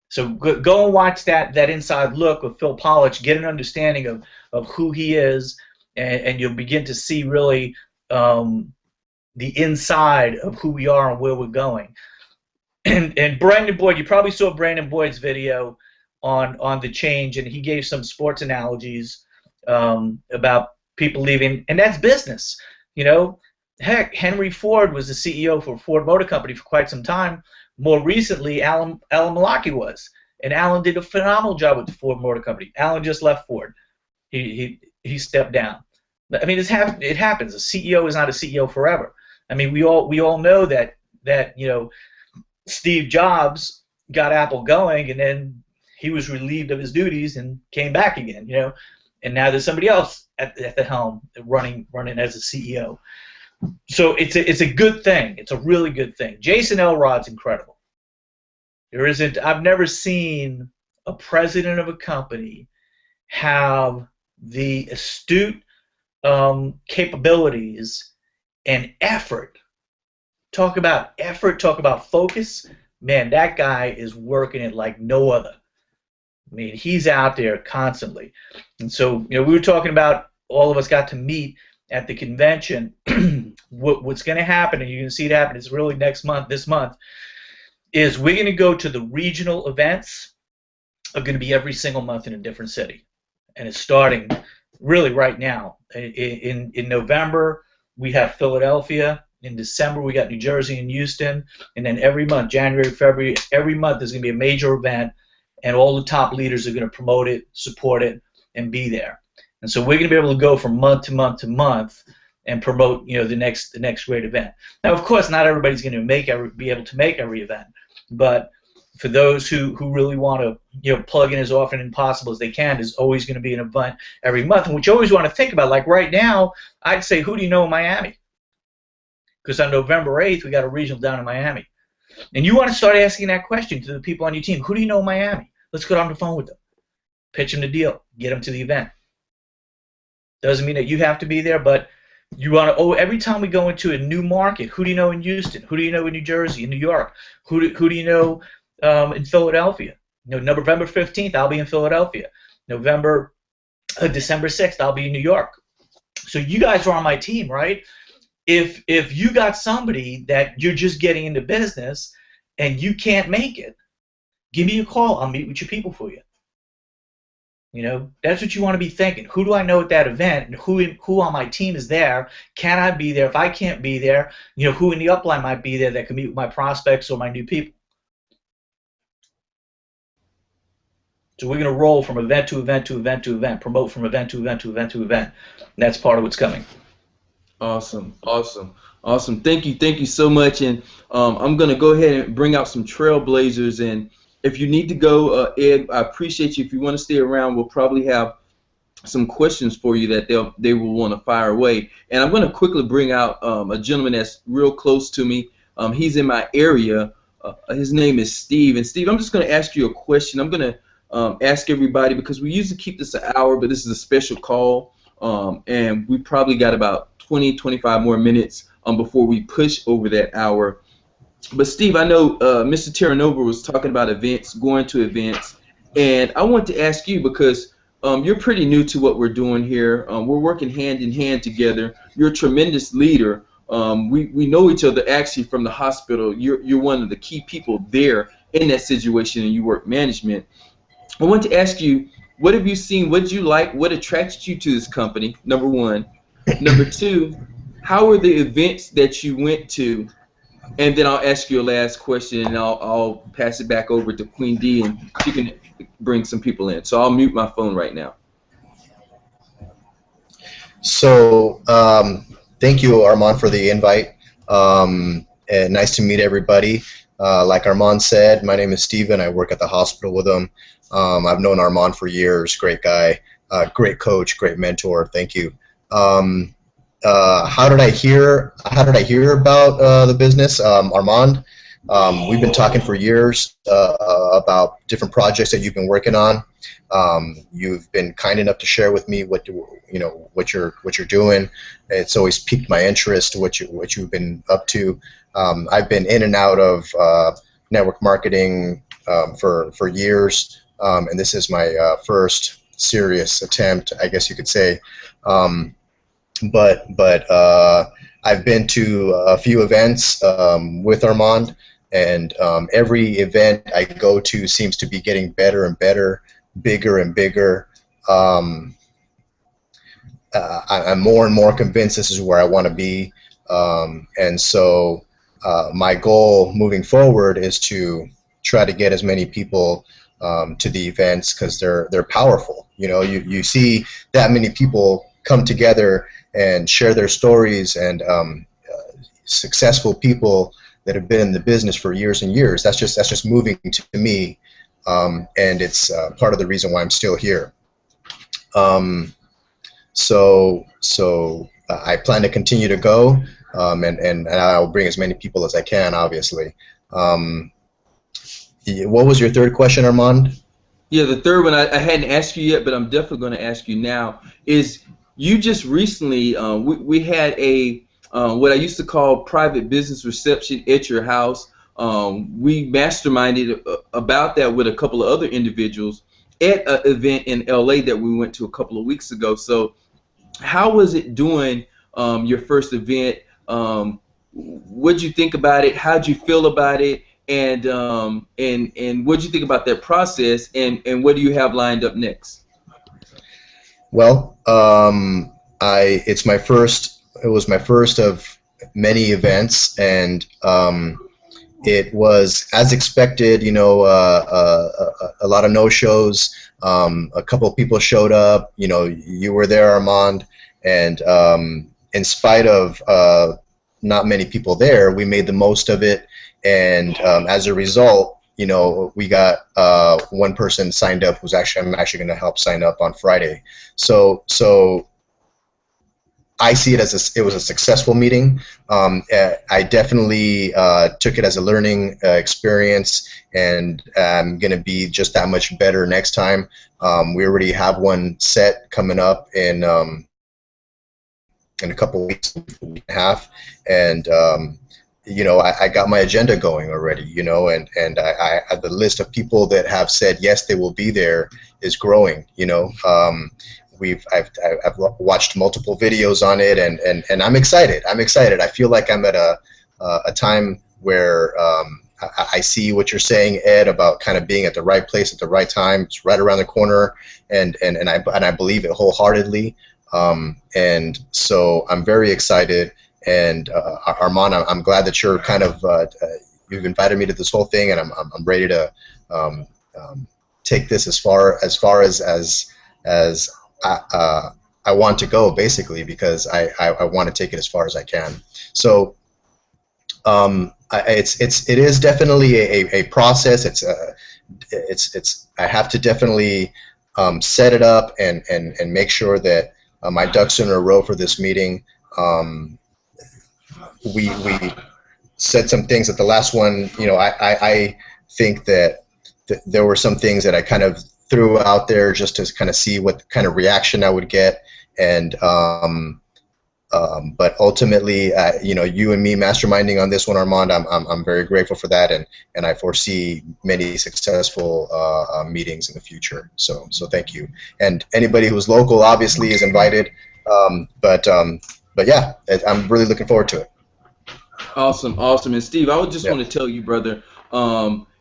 Speaker 4: So go and watch that inside look of Phil Pollich, get an understanding of who he is, and you'll begin to see really the inside of who we are and where we're going. And Brandon Boyd, you probably saw Brandon Boyd's video on the change, and he gave some sports analogies about people leaving, and that's business. Heck, Henry Ford was the CEO for Ford Motor Company for quite some time. More recently, Alan Malaki was, and Alan did a phenomenal job with the Ford Motor Company. Alan just left Ford. He stepped down. It happens. A CEO is not a CEO forever. We all know that Steve Jobs got Apple going, and then he was relieved of his duties and came back again, you know. And now there's somebody else at the helm running as a CEO. So it's a good thing. It's a really good thing. Jason Elrod's incredible. I've never seen a president of a company have the astute capabilities and effort. Talk about effort, talk about focus. Man, that guy is working it like no other. I mean, he's out there constantly. And so, you know, we were talking about, all of us got to meet at the convention. What's going to happen, and you're going to see it happen, it's really this month, is we're going to go to the regional events, are going to be every single month in a different city. And it's starting really right now. In November, we have Philadelphia. In December, we got New Jersey and Houston. And then every month, January, February, every month there's going to be a major event, and all the top leaders are going to promote it, support it, and be there. And so we're going to be able to go from month to month to month and promote, you know, the next great event. Now, of course, not everybody's going to be able to make every event, but for those who really want to, you know, plug in as often as possible as they can, there's always going to be an event every month. And what you always want to think about, like right now, I'd say, who do you know in Miami? Because on November 8th, we got a regional down in Miami. And you want to start asking that question to the people on your team. Who do you know in Miami? Let's get on the phone with them. Pitch them the deal. Get them to the event. Doesn't mean that you have to be there, but you want to, every time we go into a new market, who do you know in Houston? Who do you know in New Jersey, in New York? Who do you know in Philadelphia? You know, November 15th, I'll be in Philadelphia. December 6th, I'll be in New York. So you guys are on my team, right? If you got somebody that you're just getting into business and you can't make it, give me a call. I'll meet with your people for you. You know, that's what you want to be thinking. Who do I know at that event, and who on my team is there? Can I be there? If I can't be there, you know, who in the upline might be there that can meet with my prospects or my new people? So we're going to roll from event to event to event to event, promote from event to event to event to event. And that's part of what's coming.
Speaker 1: Awesome. Thank you so much. And I'm going to go ahead and bring out some trailblazers. And if you need to go, Ed, I appreciate you. If you want to stay around, we'll probably have some questions for you that they will want to fire away. And I'm going to quickly bring out a gentleman that's real close to me. He's in my area. His name is Steve. And Steve, I'm just going to ask you a question. I'm going to ask everybody, because we usually keep this an hour, but this is a special call. And we probably got about 20-25 more minutes before we push over that hour. But Steve, I know Mr. Terranova was talking about events, going to events, and I want to ask you, because you're pretty new to what we're doing here. We're working hand in hand together. You're a tremendous leader. We know each other actually from the hospital. You're one of the key people there in that situation, and you work management. I want to ask you, what have you seen? What did you like? What attracted you to this company? Number one. Number two, how were the events that you went to? And then I'll ask you a last question, and I'll pass it back over to Queen D, and she can bring some people in. So I'll mute my phone right now.
Speaker 5: So thank you, Armand, for the invite. And nice to meet everybody. Like Armand said, my name is Steven. I work at the hospital with him. I've known Armand for years. Great guy, great coach, great mentor. Thank you. How did I hear about the business? Armand, we've been talking for years about different projects that you've been working on. You've been kind enough to share with me what you're doing. It's always piqued my interest, what you've been up to. I've been in and out of network marketing for years, and this is my first serious attempt, I guess you could say. But I've been to a few events with Armand, and every event I go to seems to be getting better and better, bigger and bigger. I'm more and more convinced this is where I want to be, and so my goal moving forward is to try to get as many people to the events, because they're powerful. You know, you see that many people come together and share their stories, and successful people that have been in the business for years and years. That's just moving to me, and it's part of the reason why I'm still here. So I plan to continue to go, and I'll bring as many people as I can, obviously. What was your third question, Armand?
Speaker 1: Yeah, the third one I hadn't asked you yet, but I'm definitely going to ask you now. Is you just recently we had a what I used to call private business reception at your house. We masterminded about that with a couple of other individuals at an event in LA that we went to a couple of weeks ago. So how was it doing your first event? What'd you think about it? How'd you feel about it? And what'd you think about that process? And what do you have lined up next?
Speaker 5: Well, it's my first. It was my first of many events, and it was as expected. You know, a lot of no-shows. A couple of people showed up. You know, you were there, Armand, and in spite of not many people there, we made the most of it, and as a result, you know, we got one person signed up who's I'm actually going to help sign up on Friday. So I see it as it was a successful meeting. I definitely took it as a learning experience, and I'm going to be just that much better next time. We already have one set coming up in a couple weeks, a week and a half, and you know, I got my agenda going already, you know, and I the list of people that have said yes, they will be there is growing, you know. I've watched multiple videos on it, and I'm excited. I feel like I'm at a time where I see what you're saying, Ed, about kind of being at the right place at the right time. It's right around the corner, and I believe it wholeheartedly. And so I'm very excited. And Armand, I'm glad that you're kind of you've invited me to this whole thing, and I'm ready to take this as far as I want to go, basically, because I want to take it as far as I can. So it is definitely a process. It's I have to definitely set it up and make sure that my ducks are in a row for this meeting. We said some things at the last one. You know, I think that there were some things that I kind of threw out there just to kind of see what kind of reaction I would get, and but ultimately, you know, you and me masterminding on this one, Armand, I'm very grateful for that, and I foresee many successful meetings in the future. So thank you. And anybody who's local obviously is invited. But yeah, I'm really looking forward to it.
Speaker 1: Awesome. And Steve, I would just want to tell you, brother,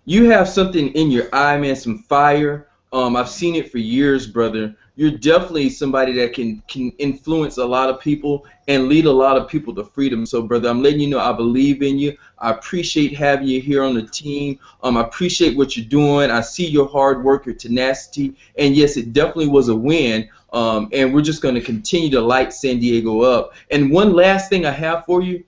Speaker 1: you have something in your eye, man, some fire. I've seen it for years, brother. You're definitely somebody that can influence a lot of people and lead a lot of people to freedom. So, brother, I'm letting you know I believe in you. I appreciate having you here on the team. I appreciate what you're doing. I see your hard work, your tenacity, and yes, it definitely was a win. And we're just going to continue to light San Diego up. And one last thing I have for you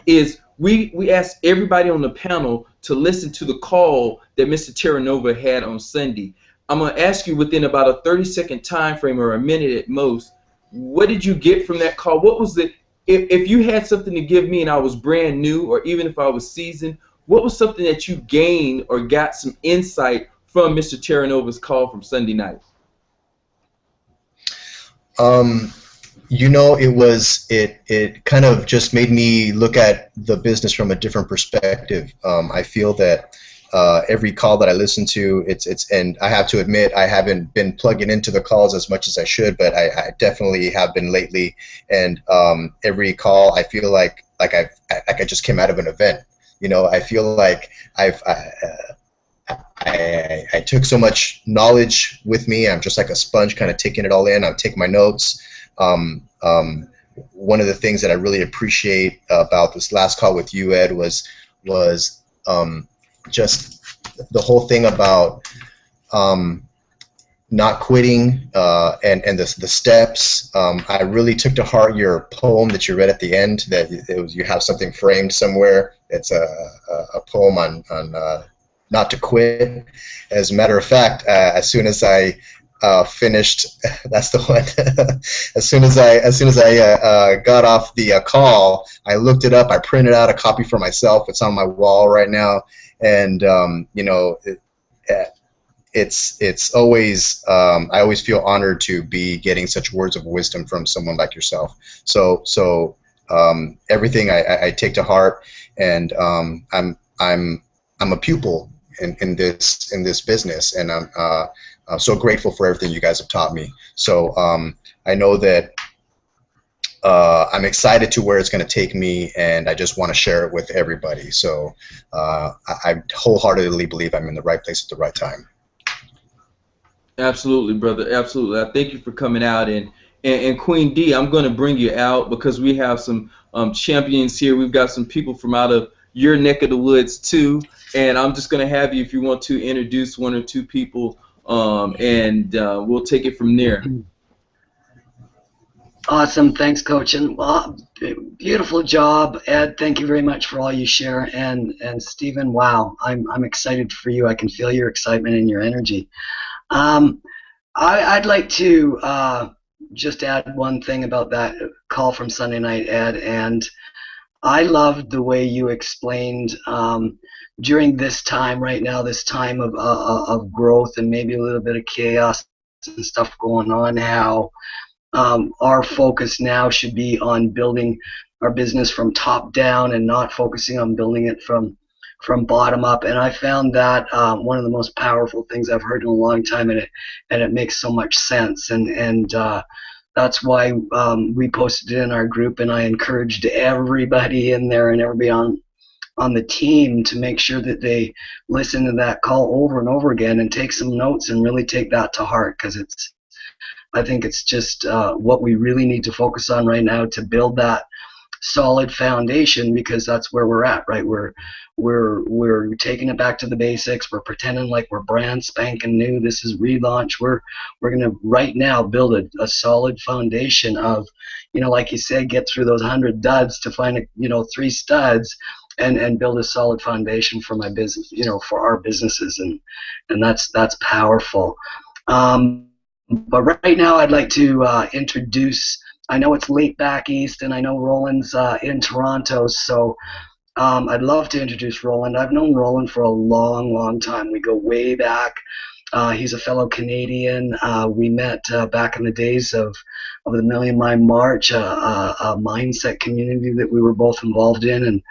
Speaker 1: is we asked everybody on the panel to listen to the call that Mr. Terranova had on Sunday. I'm going to ask you within about a 30-second time frame or a minute at most, what did you get from that call? What was the, if you had something to give me and I was brand new, or even if I was seasoned, what was something that you gained or got some insight from Mr. Terranova's call from Sunday night?
Speaker 5: You know, it kind of just made me look at the business from a different perspective. I feel that every call that I listen to, and I have to admit I haven't been plugging into the calls as much as I should, but I definitely have been lately. And every call, I feel like I just came out of an event. You know, I feel like I took so much knowledge with me. I'm just like a sponge, kind of taking it all in. I'm taking my notes. One of the things that I really appreciate about this last call with you, Ed, was just the whole thing about not quitting, and the steps. I really took to heart your poem that you read at the end. That it was, you have something framed somewhere. It's a poem on not to quit. As a matter of fact, as soon as I finished, that's the one. as soon as I got off the call, I looked it up. I printed out a copy for myself. It's on my wall right now, and it's always I always feel honored to be getting such words of wisdom from someone like yourself. So everything I take to heart, and I'm a pupil in this business, and I'm so grateful for everything you guys have taught me. So I know that I'm excited to where it's going to take me, and I just want to share it with everybody. So I wholeheartedly believe I'm in the right place at the right time.
Speaker 1: Absolutely, brother. Absolutely. I thank you for coming out, and Queen D, I'm going to bring you out because we have some champions here. We've got some people from out of your neck of the woods too, and I'm just going to have you, if you want to, introduce one or two people, and we'll take it from there.
Speaker 3: Awesome, thanks, Coach, and beautiful job, Ed. Thank you very much for all you share, and Stephen, wow, I'm excited for you. I can feel your excitement and your energy. I'd like to just add one thing about that call from Sunday night, Ed, and I loved the way you explained during this time right now, this time of growth and maybe a little bit of chaos and stuff going on, how our focus now should be on building our business from top down and not focusing on building it from bottom up. And I found that one of the most powerful things I've heard in a long time, and it makes so much sense. And that's why we posted it in our group, and I encouraged everybody in there and everybody on the team to make sure that they listen to that call over and over again and take some notes and really take that to heart, because I think it's just what we really need to focus on right now to build that solid foundation, because that's where we're at, right? We're taking it back to the basics. We're pretending like we're brand spanking new. This is relaunch. We're gonna right now build a solid foundation of, like you said, get through those 100 duds to find 3 studs, and build a solid foundation for my business, for our businesses, and that's powerful. But right now, I'd like to introduce. I know it's late back east, and I know Roland's in Toronto, so I'd love to introduce Roland. I've known Roland for a long, long time. We go way back. He's a fellow Canadian. We met back in the days of the Million Mile March, a mindset community that we were both involved in, and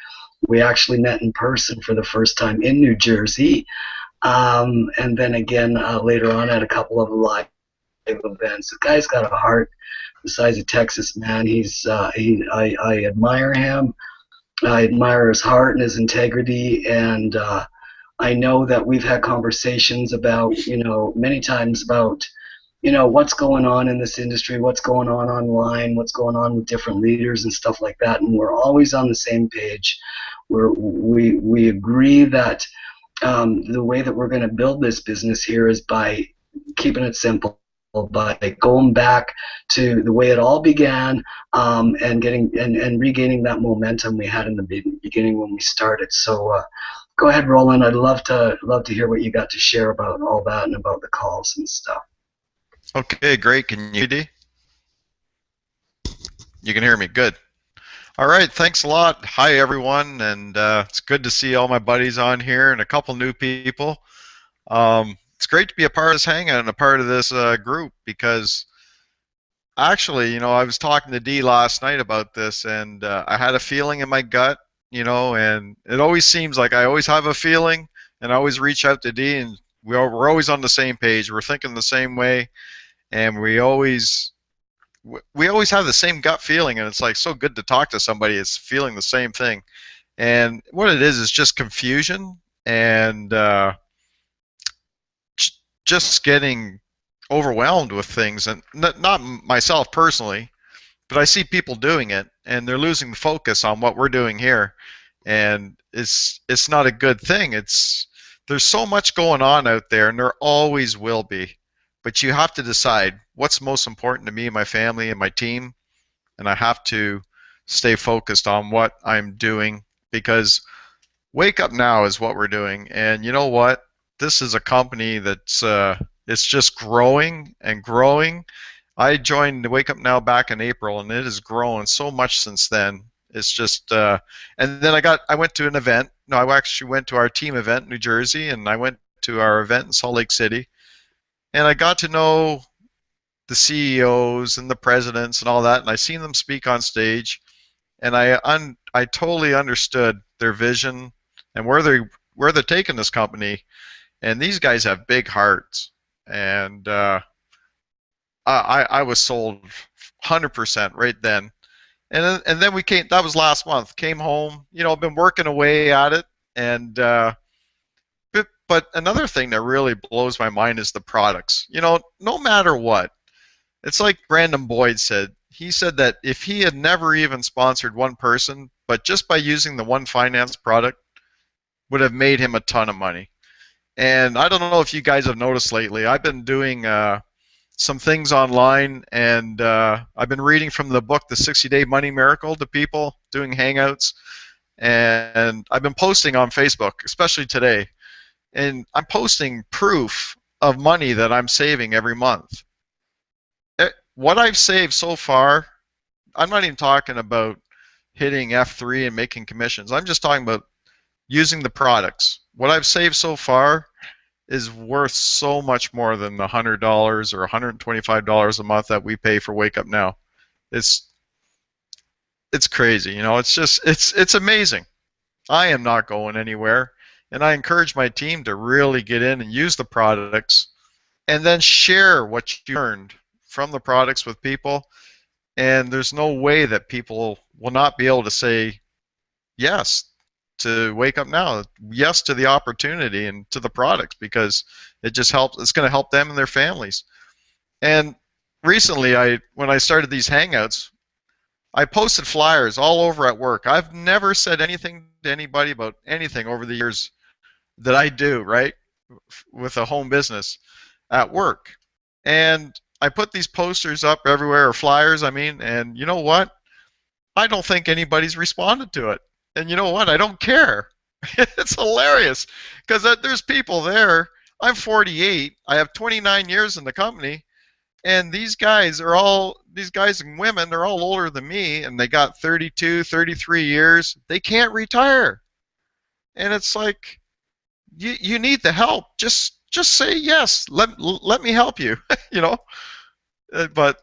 Speaker 3: we actually met in person for the first time in New Jersey, and then again later on at a couple of live events. The guy's got a heart the size of Texas, man. I admire him. I admire his heart and his integrity, and I know that we've had conversations about, many times about, what's going on in this industry, what's going on online, what's going on with different leaders and stuff like that, and we're always on the same page. We agree that the way that we're going to build this business here is by keeping it simple, by going back to the way it all began, and getting and regaining that momentum we had in the beginning when we started. So go ahead, Roland. I'd love to hear what you got to share about all that and about the calls and stuff.
Speaker 6: Okay, great. Can you hear me? You can hear me. Good. All right, thanks a lot. Hi, everyone, and it's good to see all my buddies on here and a couple new people. It's great to be a part of this hangout and a part of this group, because actually, I was talking to Dee last night about this, and I had a feeling in my gut, and it always seems like I always have a feeling, and I always reach out to Dee, and we're always on the same page. We're thinking the same way, and we always have the same gut feeling, and it's like so good to talk to somebody that's feeling the same thing. And what it is just confusion and just getting overwhelmed with things, and not myself personally, but I see people doing it, and they're losing focus on what we're doing here, and it's not a good thing. There's so much going on out there, and there always will be, but you have to decide what's most important to me, my family, and my team, and I have to stay focused on what I'm doing, because Wake Up Now is what we're doing. And you know what? This is a company that's it's just growing and growing. I joined Wake Up Now back in April, and it has grown so much since then. It's just, and then I went to an event. No, I actually went to our team event in New Jersey, and I went to our event in Salt Lake City, and I got to know the CEOs and the presidents and all that, and I seen them speak on stage, and I totally understood their vision and where they're taking this company. And these guys have big hearts, and I was sold 100% right then. And then we came. That was last month. Came home. I've been working away at it, and but another thing that really blows my mind is the products. No matter what, it's like Brandon Boyd said. He said that if he had never even sponsored one person, but just by using the One Finance product, would have made him a ton of money. And I don't know if you guys have noticed lately, I've been doing some things online, and I've been reading from the book The 60-Day Money Miracle to people, doing Hangouts, and I've been posting on Facebook, especially today, and I'm posting proof of money that I'm saving every month. What I've saved so far, I'm not even talking about hitting F3 and making commissions. I'm just talking about using the products. What I've saved so far is worth so much more than the $100 or $125 a month that we pay for Wake Up Now. It's crazy, it's amazing. I am not going anywhere, and I encourage my team to really get in and use the products, and then share what you learned from the products with people. And there's no way that people will not be able to say yes to Wake Up Now, yes to the opportunity and to the products, because it just helps. It's going to help them and their families. And recently, when I started these Hangouts, I posted flyers all over at work. I've never said anything to anybody about anything over the years that I do, right, with a home business at work. And I put these posters up everywhere, or flyers, and you know what? I don't think anybody's responded to it. And you know what? I don't care. It's hilarious, because there's people there. I'm 48. I have 29 years in the company, and these guys and women, they're all older than me, and they got 32, 33 years. They can't retire. And it's like, you need the help. Just say yes. Let me help you. But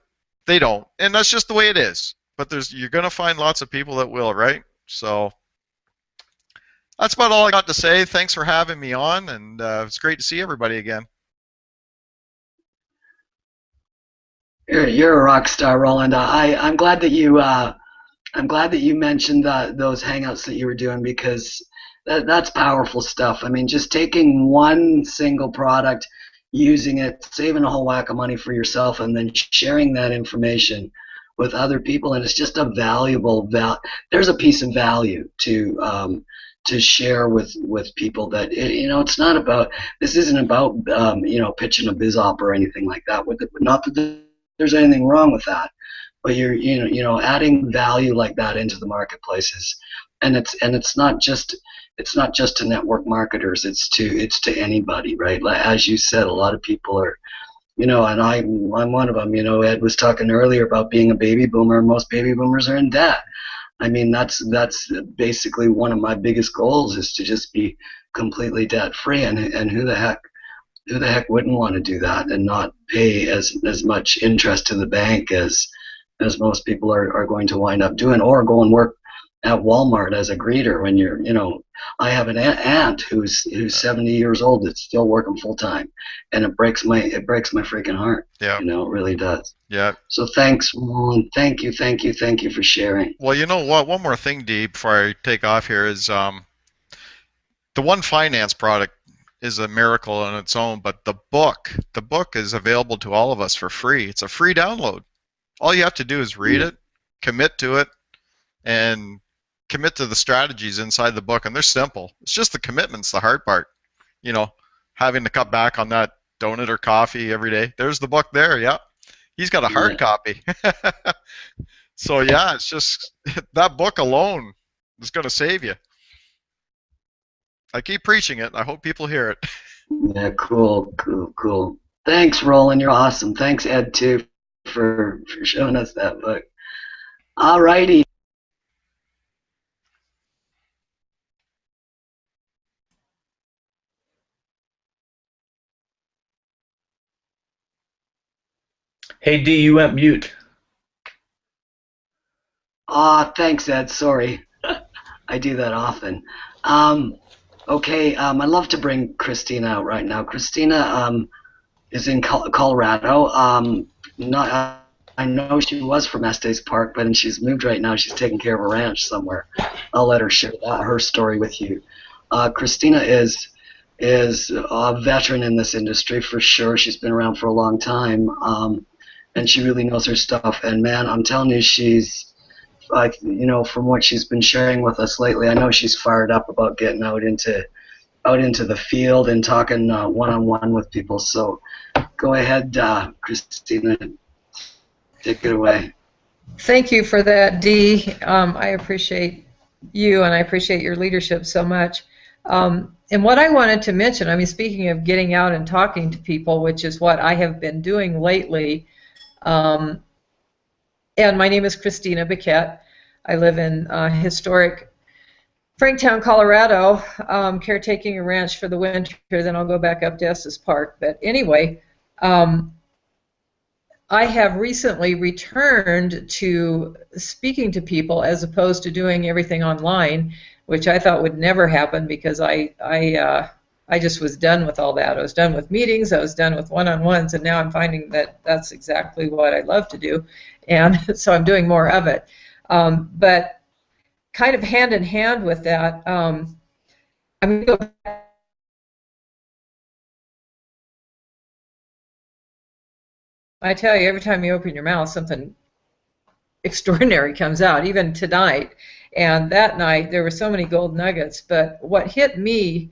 Speaker 6: they don't, and that's just the way it is. But you're going to find lots of people that will, right? So that's about all I got to say. Thanks for having me on, and it's great to see everybody again.
Speaker 3: You're a rock star, Roland. I'm glad that you mentioned those hangouts that you were doing, because that's powerful stuff. Just taking one single product, using it, saving a whole whack of money for yourself, and then sharing that information with other people, and it's just a valuable there's a piece of value to share with people that it's not about. This isn't about pitching a biz op or anything like that. Not that there's anything wrong with that, but you're adding value like that into the marketplaces, and it's not just to network marketers. It's to anybody, right? As you said, a lot of people are, and I'm one of them. Ed was talking earlier about being a baby boomer. Most baby boomers are in debt. That's basically one of my biggest goals, is to just be completely debt free. And who the heck wouldn't want to do that and not pay as much interest to the bank as most people are going to wind up doing, or go and work at Walmart as a greeter when I have an aunt who's 70 years old that's still working full time, and it breaks my freaking heart.
Speaker 6: Yeah.
Speaker 3: It really does.
Speaker 6: Yeah.
Speaker 3: So thanks, Ron. Thank you for sharing.
Speaker 6: Well, you know what? One more thing, Dee, before I take off here is the One Finance product is a miracle on its own, but the book is available to all of us for free. It's a free download. All you have to do is read it, commit to it, and commit to the strategies inside the book, and they're simple. It's just the commitment's the hard part. Having to cut back on that donut or coffee every day. There's the book there. Yeah, he's got a hard copy. So yeah, it's just that book alone is going to save you. I keep preaching it. I hope people hear it.
Speaker 3: Yeah, cool. Thanks, Roland. You're awesome. Thanks, Ed, too, for showing us that book. All righty.
Speaker 4: Hey, D, you went mute.
Speaker 3: Thanks, Ed. Sorry. I do that often. Okay, I'd love to bring Christina out right now. Christina is in Colorado. I know she was from Estes Park, but she's moved right now. She's taking care of a ranch somewhere. I'll let her share her story with you. Christina is a veteran in this industry for sure. She's been around for a long time, and she really knows her stuff. And man, I'm telling you, she's like, from what she's been sharing with us lately, I know she's fired up about getting out into the field and talking one-on-one with people. So go ahead, Christina, take it away.
Speaker 7: Thank you for that, Dee. I appreciate you, and I appreciate your leadership so much. And what I wanted to mention, I mean, speaking of getting out and talking to people, which is what I have been doing lately, and my name is Christina Biquette. I live in historic Franktown, Colorado, caretaking a ranch for the winter. Then I'll go back up to Estes Park. But anyway, I have recently returned to speaking to people as opposed to doing everything online, which I thought would never happen because I just was done with all that. I was done with meetings, I was done with one-on-ones, and now I'm finding that that's exactly what I love to do, and so I'm doing more of it. But kind of hand in hand with that, I'm going to go back. I tell you, every time you open your mouth, something extraordinary comes out, even tonight. And that night, there were so many gold nuggets. But what hit me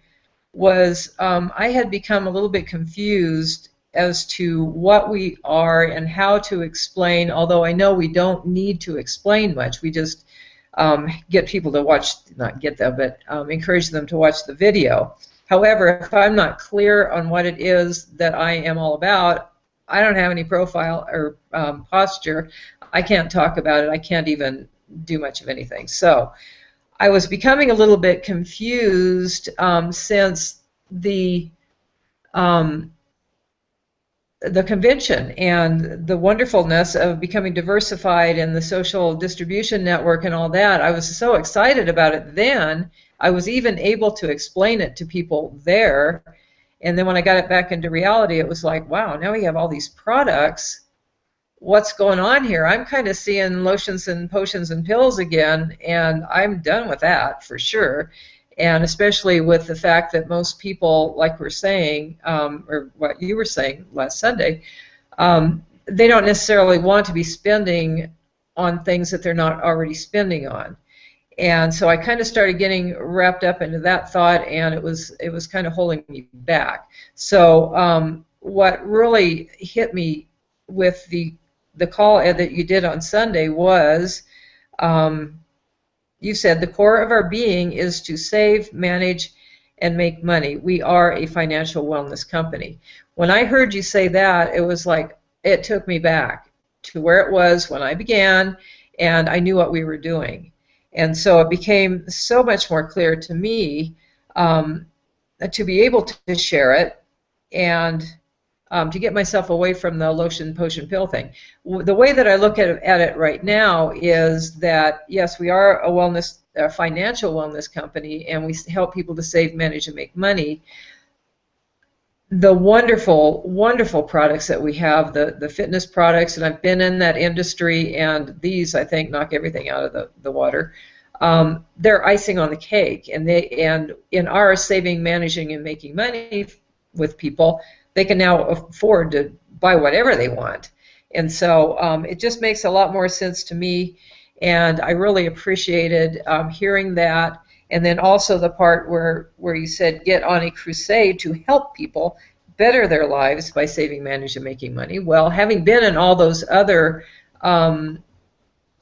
Speaker 7: was I had become a little bit confused as to what we are and how to explain, although I know we don't need to explain much. We just get people to watch, not get them, but encourage them to watch the video. However, if I'm not clear on what it is that I am all about, I don't have any profile or posture. I can't talk about it. I can't even do much of anything. So I was becoming a little bit confused since the convention and the wonderfulness of becoming diversified in the social distribution network and all that. I was so excited about it then. I was even able to explain it to people there. And then when I got it back into reality, it was like, wow, now we have all these products. What's going on here? I'm kind of seeing lotions and potions and pills again, and I'm done with that for sure. And especially with the fact that most people, like we're saying, or what you were saying last Sunday, they don't necessarily want to be spending on things that they're not already spending on. And so I kind of started getting wrapped up into that thought, and it was kind of holding me back. So what really hit me with the call, Ed, that you did on Sunday was you said the core of our being is to save, manage, and make money. We are a financial wellness company. When I heard you say that, it was like it took me back to where it was when I began, and I knew what we were doing. And so it became so much more clear to me to be able to share it and to get myself away from the lotion, potion, pill thing. The way that I look at it right now is that, yes, we are a financial wellness company, and we help people to save, manage, and make money. The wonderful, wonderful products that we have, the fitness products, and I've been in that industry, and these, I think, knock everything out of the water. They're icing on the cake, and in our saving, managing, and making money with people, they can now afford to buy whatever they want. And so it just makes a lot more sense to me, and I really appreciated hearing that. And then also the part where you said get on a crusade to help people better their lives by saving, managing, and making money. Well, having been in all those other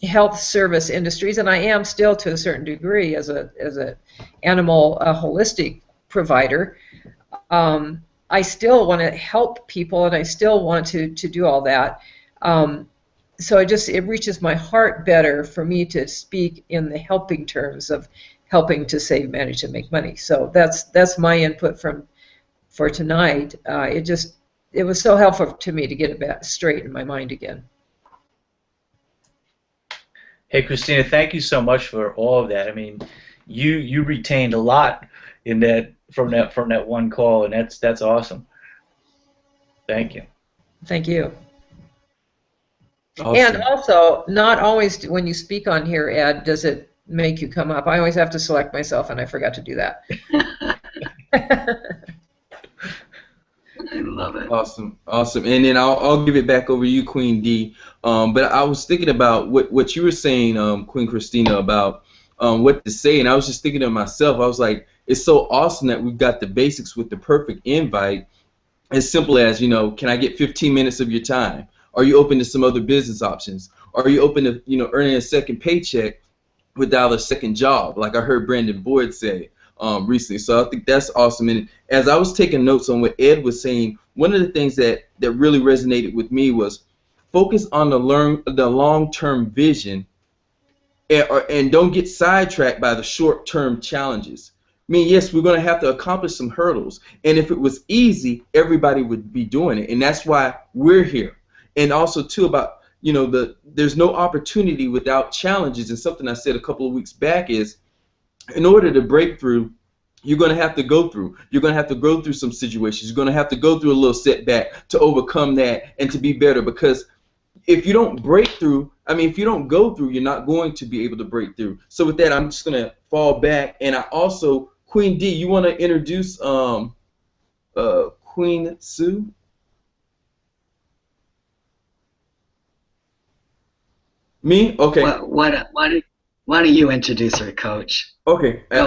Speaker 7: health service industries, and I am still to a certain degree as a animal holistic provider, I still want to help people, and I still want to do all that. So it reaches my heart better for me to speak in the helping terms of helping to save, manage, and make money. So that's my input for tonight. It was so helpful to me to get it back straight in my mind again.
Speaker 4: Hey, Christina, thank you so much for all of that. I mean, you retained a lot in that from that one call, and that's awesome. Thank you.
Speaker 7: Thank you.
Speaker 1: Awesome.
Speaker 7: And also, not always when you speak on here, Ed, does it make you come up. I always have to select myself, and I forgot to do that.
Speaker 3: I love it.
Speaker 1: Awesome, awesome. And then I'll give it back over to you, Queen D. But I was thinking about what you were saying, Queen Christina, about what to say, and I was just thinking to myself, I was like, it's so awesome that we've got the basics with the perfect invite. As simple as, can I get 15 minutes of your time? Are you open to some other business options? Are you open to, earning a second paycheck without a second job, like I heard Brandon Boyd say recently? So I think that's awesome. And as I was taking notes on what Ed was saying, one of the things that really resonated with me was focus on the long-term vision, and don't get sidetracked by the short-term challenges. I mean, yes, we're going to have to accomplish some hurdles, and if it was easy, everybody would be doing it, and that's why we're here. And also, too, about, there's no opportunity without challenges, and something I said a couple of weeks back is, in order to break through, you're going to have to go through. You're going to have to go through some situations. You're going to have to go through a little setback to overcome that and to be better, because if you don't break through, if you don't go through, you're not going to be able to break through. So with that, I'm just going to fall back, and I also, Queen D, you want to introduce Queen Sue? Me? Okay.
Speaker 3: Why don't you introduce her, Coach?
Speaker 1: Okay,
Speaker 3: Go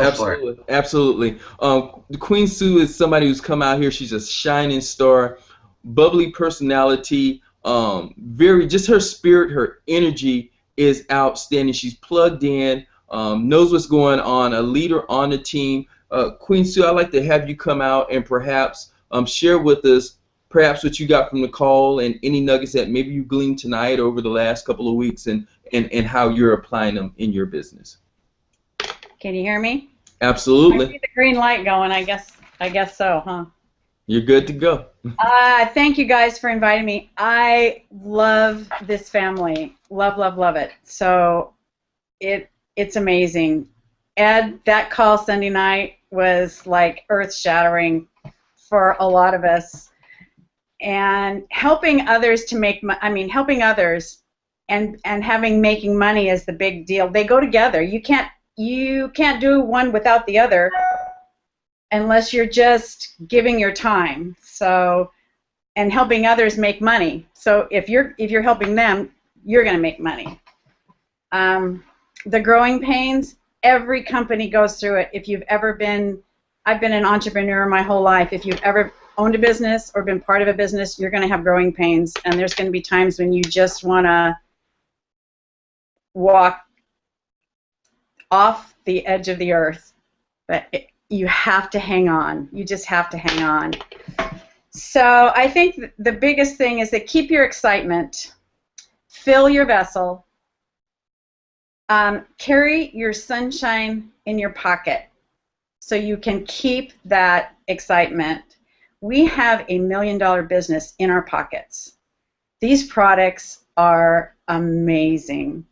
Speaker 1: absolutely. The Queen Sue is somebody who's come out here. She's a shining star, bubbly personality. Just her spirit, her energy is outstanding. She's plugged in, knows what's going on, a leader on the team. Queen Sue, I'd like to have you come out and perhaps share with us perhaps what you got from the call and any nuggets that maybe you gleaned tonight over the last couple of weeks, and how you're applying them in your business.
Speaker 8: Can you hear me?
Speaker 1: Absolutely.
Speaker 8: I see the green light going. I guess so, huh?
Speaker 1: You're good to go.
Speaker 8: Thank you guys for inviting me. I love this family. Love it. So it's amazing. Ed, that call Sunday night was like earth-shattering for a lot of us. And helping others to helping others and making money is the big deal. They go together. You can't do one without the other unless you're just giving your time. So, and helping others make money. So if you're helping them, you're going to make money. The growing pains, every company goes through it. If you've ever been, I've been an entrepreneur my whole life. If you've ever owned a business or been part of a business, you're going to have growing pains, and there's going to be times when you just want to walk off the edge of the earth, but you have to hang on. You just have to hang on. So I think the biggest thing is that keep your excitement, fill your vessel, carry your sunshine in your pocket so you can keep that excitement. We have $1 million business in our pockets. These products are amazing.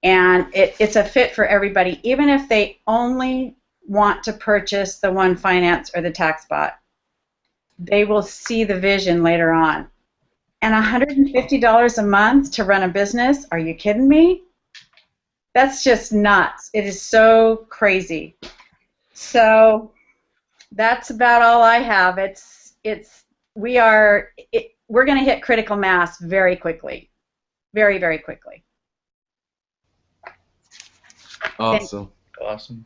Speaker 8: And it's a fit for everybody, even if they only want to purchase the One Finance or the TaxBot. They will see the vision later on. And $150 a month to run a business? Are you kidding me? That's just nuts. It is so crazy. So that's about all I have. We're going to hit critical mass very quickly, very, very quickly.
Speaker 1: Awesome.
Speaker 4: Awesome.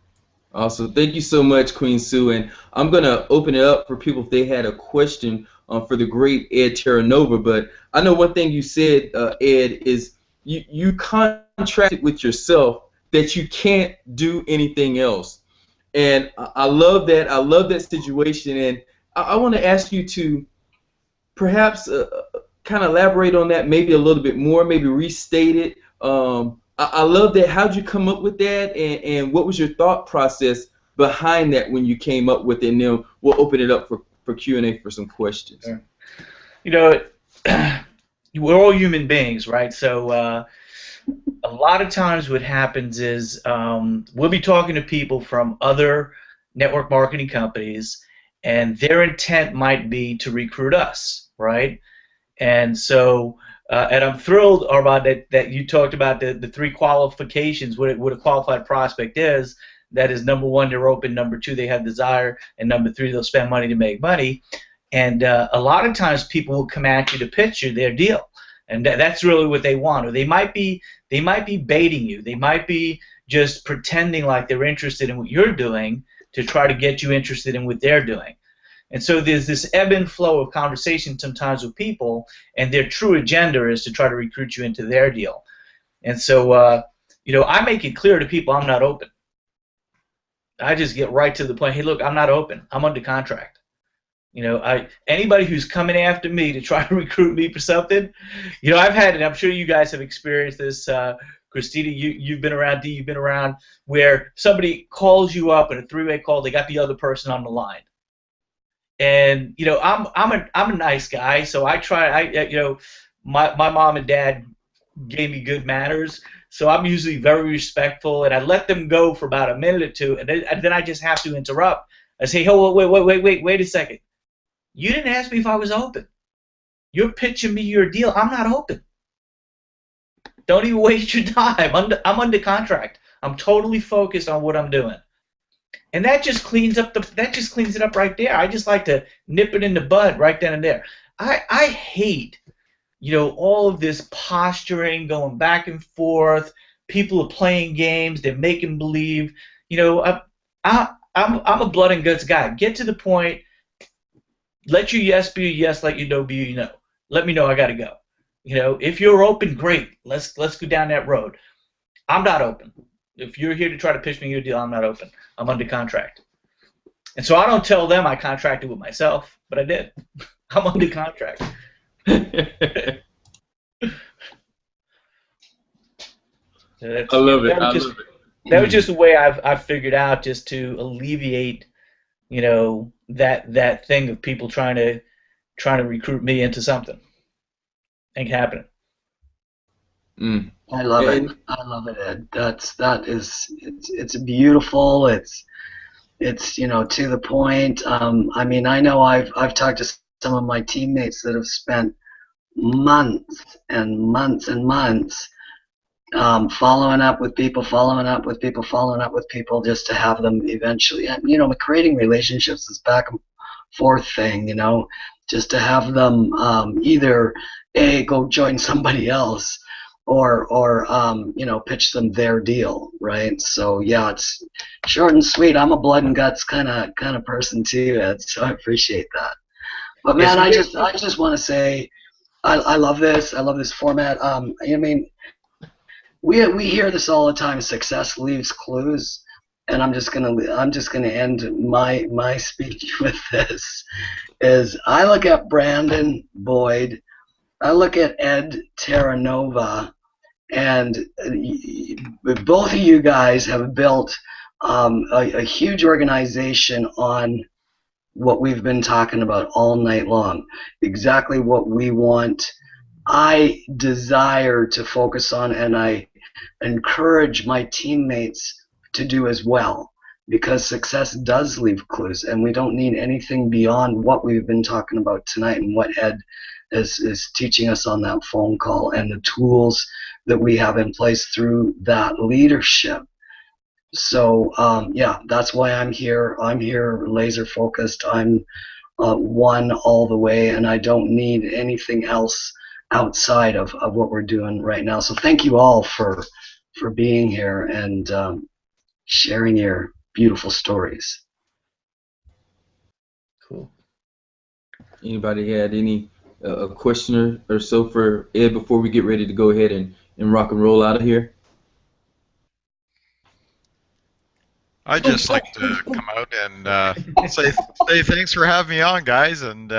Speaker 1: Awesome. Thank you so much, Queen Sue. And I'm going to open it up for people if they had a question for the great Ed Terranova. But I know one thing you said, Ed, is you contracted with yourself that you can't do anything else. And I love that. I love that situation. And I want to ask you to perhaps kind of elaborate on that maybe a little bit more, maybe restate it. I love that. How'd you come up with that, and what was your thought process behind that when you came up with it? And then we'll open it up for Q&A for some questions.
Speaker 4: Sure. You know, we're all human beings, right? So a lot of times what happens is we'll be talking to people from other network marketing companies, and their intent might be to recruit us, right? And so, and I'm thrilled, Armand, that you talked about the three qualifications, what a qualified prospect is. That is, number one, they're open, number two, they have desire, and number three, they'll spend money to make money. And a lot of times people will come at you to pitch you their deal. And that's really what they want. Or they might be baiting you. They might be just pretending like they're interested in what you're doing to try to get you interested in what they're doing. And so there's this ebb and flow of conversation sometimes with people, and their true agenda is to try to recruit you into their deal. And so, you know, I make it clear to people I'm not open. I just get right to the point. Hey, look, I'm not open. I'm under contract. You know, anybody who's coming after me to try to recruit me for something, you know, I've had it. I'm sure you guys have experienced this. Christina, you've been around. Dee, you've been around, where somebody calls you up in a three-way call. They got the other person on the line. And you know, I'm a nice guy, so I try. You know, my mom and dad gave me good manners, so I'm usually very respectful, and I let them go for about a minute or two, and then I just have to interrupt. I say, "Oh, wait a second. You didn't ask me if I was open. You're pitching me your deal. I'm not open. Don't even waste your time. I'm under contract. I'm totally focused on what I'm doing." And that just cleans up it up right there. I just like to nip it in the bud right then and there. I hate, you know, all of this posturing, going back and forth. People are playing games. They're making believe. You know, I'm a blood and guts guy. Get to the point. Let your yes be a yes. Let your no be a no. Let me know I gotta go. You know, if you're open, great. Let's go down that road. I'm not open. If you're here to try to pitch me your deal, I'm not open. I'm under contract. And so I don't tell them I contracted with myself, but I did. I'm under contract.
Speaker 1: I love it.
Speaker 4: That was just a way I've figured out just to alleviate, you know, that thing of people trying to recruit me into something. Ain't happening.
Speaker 1: Mm.
Speaker 3: I love it. I love it, Ed. It's beautiful. It's you know, to the point. I mean, I know I've talked to some of my teammates that have spent months and months and months following up with people, just to have them eventually. You know, creating relationships is back and forth thing. You know, just to have them either go join somebody else, or you know, pitch them their deal, right? So yeah, it's short and sweet. I'm a blood and guts kind of person too, Ed, so I appreciate that. But man, I just want to say I love this. I love this format. I mean, we hear this all the time. Success leaves clues, and I'm just gonna end my speech with this. Is I look at Brandon Boyd, I look at Ed Terranova, and both of you guys have built a huge organization on what we've been talking about all night long. Exactly what we want. I desire to focus on, and I encourage my teammates to do as well, because success does leave clues, and we don't need anything beyond what we've been talking about tonight and what Ed is teaching us on that phone call, and the tools that we have in place through that leadership. So yeah, that's why I'm here. I'm here laser focused. I'm one all the way, and I don't need anything else outside of what we're doing right now. So thank you all for being here and sharing your beautiful stories.
Speaker 4: Cool.
Speaker 1: Anybody had any a question or so for Ed before we get ready to go ahead and rock and roll out of here?
Speaker 6: I'd just like to come out and say thanks for having me on, guys. And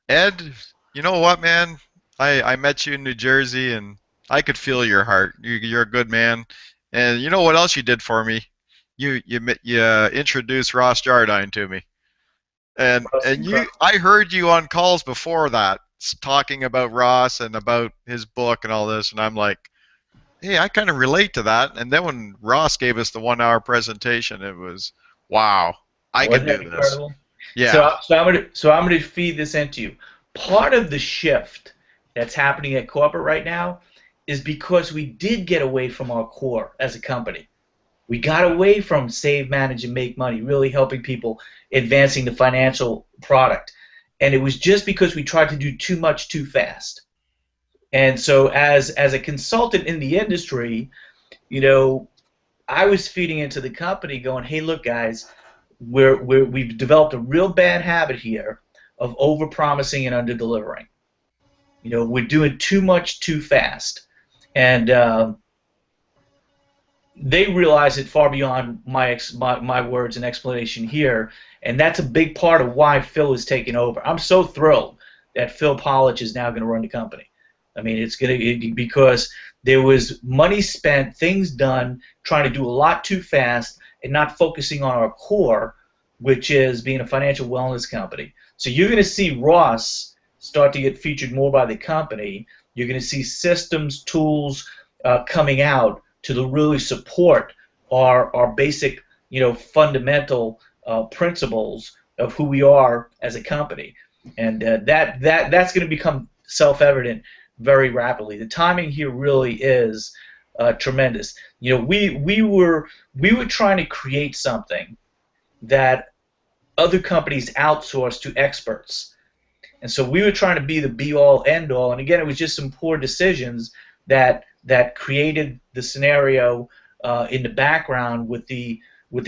Speaker 6: Ed, you know what, man? I met you in New Jersey, and I could feel your heart. You're a good man. And you know what else you did for me? You introduced Ross Jardine to me. And I heard you on calls before that talking about Ross and about his book and all this, and I'm like, hey, I kind of relate to that. And then when Ross gave us the 1 hour presentation, it was, wow, I can do this.
Speaker 4: Incredible?
Speaker 6: Yeah.
Speaker 4: So I'm gonna feed this into you. Part of the shift that's happening at corporate right now is because we did get away from our core as a company. We got away from save, manage, and make money, really helping people advancing the financial product. And it was just because we tried to do too much too fast. And so as a consultant in the industry, you know, I was feeding into the company going, hey, look, guys, we've developed a real bad habit here of over-promising and under-delivering. You know, we're doing too much too fast. And they realize it far beyond my words and explanation here, and that's a big part of why Phil is taking over. I'm so thrilled that Phil Pollich is now going to run the company. I mean, it's going to because there was money spent, things done, trying to do a lot too fast, and not focusing on our core, which is being a financial wellness company. So you're going to see Ross start to get featured more by the company. You're going to see systems, tools coming out to really support our basic, you know, fundamental principles of who we are as a company, and that's going to become self-evident very rapidly. The timing here really is tremendous. You know, we were trying to create something that other companies outsource to experts, and so we were trying to be the be-all, end-all. And again, it was just some poor decisions that created the scenario in the background with the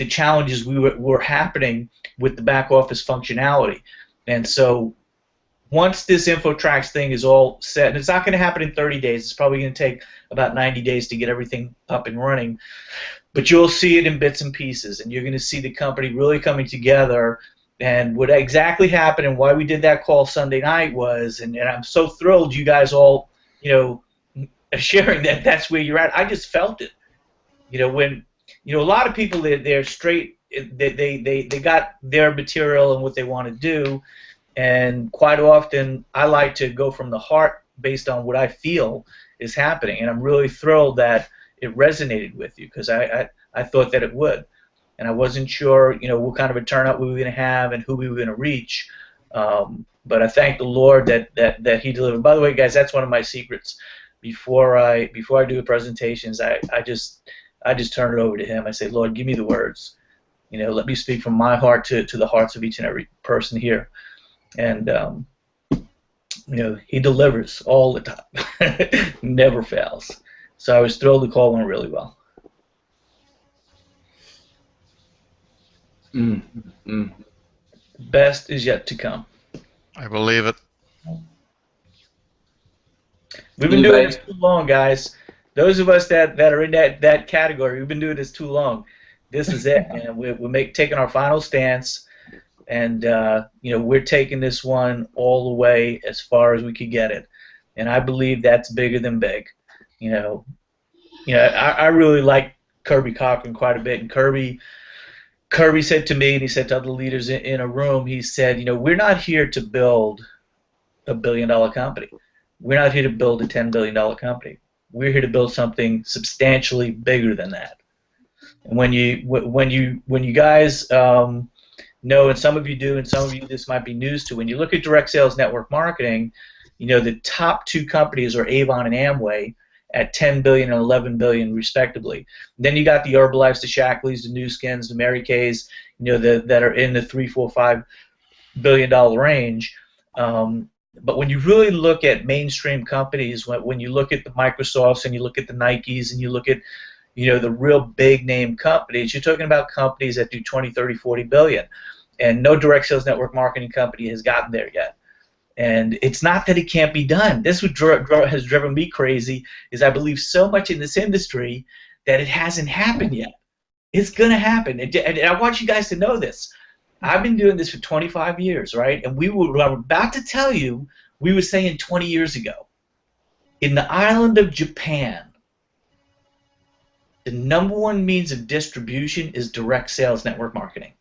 Speaker 4: challenges were happening with the back office functionality. And so once this InfoTrax thing is all set, and it's not going to happen in 30 days, it's probably going to take about 90 days to get everything up and running, but you'll see it in bits and pieces, and you're going to see the company really coming together. And what exactly happened and why we did that call Sunday night was, and I'm so thrilled you guys all, you know, sharing that's where you're at. I just felt it. You know, when, you know, a lot of people, they're straight, they got their material and what they want to do, and quite often I like to go from the heart based on what I feel is happening, and I'm really thrilled that it resonated with you, because I thought that it would, and I wasn't sure, you know, what kind of a turnout we were going to have and who we were going to reach, but I thank the Lord that He delivered. By the way, guys, that's one of my secrets. Before I do the presentations, I just turn it over to Him. I say, Lord, give me the words. You know, let me speak from my heart to the hearts of each and every person here. And you know, He delivers all the time, never fails. So I was thrilled the call went really well. Best is yet to come.
Speaker 6: I believe it.
Speaker 4: We've been doing this too long, guys. Those of us that are in that category, we've been doing this too long. This is it, man. We're taking our final stance, and you know, we're taking this one all the way as far as we could get it. And I believe that's bigger than big. You know, I really like Kirby Cochran quite a bit, and Kirby said to me, and he said to other leaders in a room, he said, you know, we're not here to build a billion-dollar company. We're not here to build a $10 billion company. We're here to build something substantially bigger than that. And when you guys know, and some of you do, and some of you this might be news to, when you look at direct sales network marketing, you know, the top two companies are Avon and Amway at 10 billion and 11 billion respectively. Then you got the Herbalifes, the Shackleys, the New Skins, the Mary Kays, you know, that are in the $3, $4, $5 billion range. But when you really look at mainstream companies, when you look at the Microsofts and you look at the Nikes and you look at, the real big name companies. You're talking about companies that do 20, 30, 40 billion. And no direct sales network marketing company has gotten there yet. And it's not that it can't be done. This is what has driven me crazy, is I believe so much in this industry that it hasn't happened yet. It's going to happen. And I want you guys to know this. I've been doing this for 25 years, right? And I'm about to tell you, we were saying 20 years ago. In the island of Japan, the #1 means of distribution is direct sales network marketing.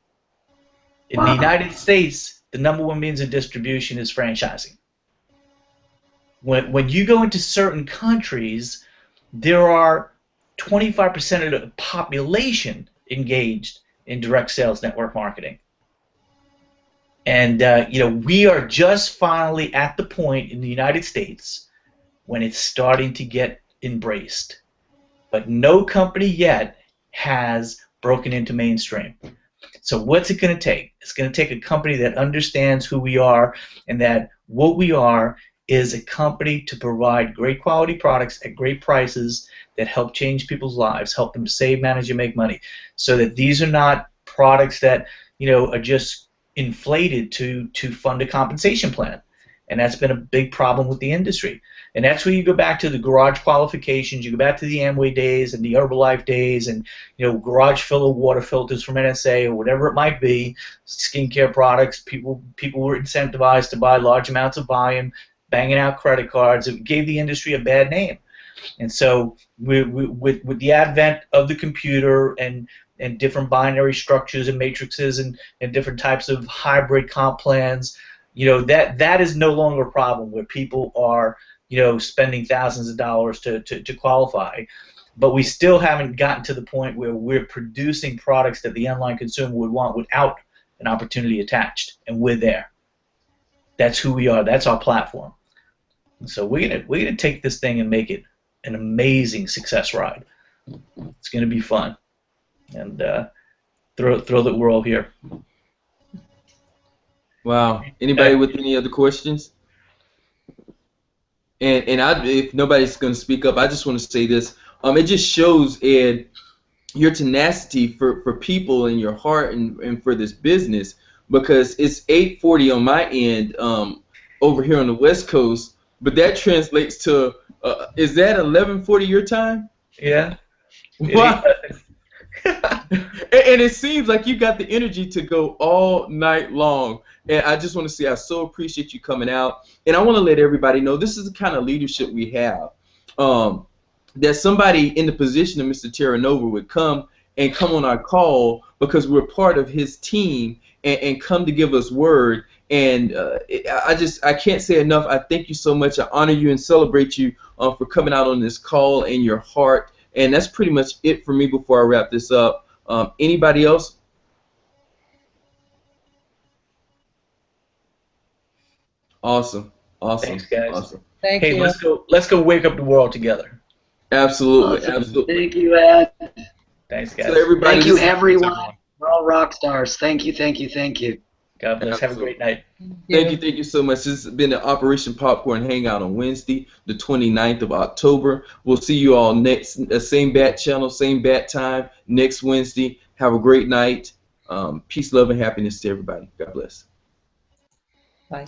Speaker 4: In the United States, the #1 means of distribution is franchising. When you go into certain countries, there are 25% of the population engaged in direct sales network marketing. And we are just finally at the point in the United States when it's starting to get embraced. But no company yet has broken into mainstream. So what's it going to take? It's going to take a company that understands who we are, and that what we are is a company to provide great quality products at great prices that help change people's lives, help them save, manage, and make money, so that these are not products that are just inflated to fund a compensation plan. And that's been a big problem with the industry. And that's where you go back to the garage qualifications, you go back to the Amway days and the Herbalife days, and garage filler water filters from NSA or whatever it might be, skincare products. People were incentivized to buy large amounts of volume, banging out credit cards. It gave the industry a bad name. And so with the advent of the computer and different binary structures and matrices and different types of hybrid comp plans, that is no longer a problem where people are spending thousands of dollars to qualify. But we still haven't gotten to the point where we're producing products that the online consumer would want without an opportunity attached, and we're there. That's who we are. That's our platform. So we're gonna take this thing and make it an amazing success ride. It's gonna be fun, and throw that we're all here.
Speaker 1: Wow. Anybody with any other questions? And if nobody's going to speak up, I just want to say this. It just shows, Ed, your tenacity for people and your heart and for this business, because it's 8:40 on my end over here on the West Coast, but that translates to, is that 11:40 your time?
Speaker 4: Yeah.
Speaker 1: Wow. And it seems like you got the energy to go all night long. And I just want to say I so appreciate you coming out. And I want to let everybody know this is the kind of leadership we have. That somebody in the position of Mr. Terranova would come on our call because we're part of his team and come to give us word. And I can't say enough. I thank you so much. I honor you and celebrate you for coming out on this call and your heart. And that's pretty much it for me before I wrap this up. Anybody else? Awesome.
Speaker 4: Thanks, guys.
Speaker 1: Awesome.
Speaker 7: Thank you.
Speaker 4: Let's go wake up the world together.
Speaker 1: Absolutely.
Speaker 3: Awesome.
Speaker 1: Absolutely.
Speaker 3: Thank you, Ed.
Speaker 4: Thanks, guys.
Speaker 1: So everybody,
Speaker 3: Thank you,
Speaker 1: just-
Speaker 3: everyone. We're all rock stars. Thank you, thank you, thank you.
Speaker 4: God bless. Have a great night.
Speaker 1: Thank you so much. This has been the Operation Popcorn Hangout on Wednesday, the 29th of October. We'll see you all next, same bat channel, same bat time, next Wednesday. Have a great night. Peace, love, and happiness to everybody. God bless.
Speaker 7: Bye.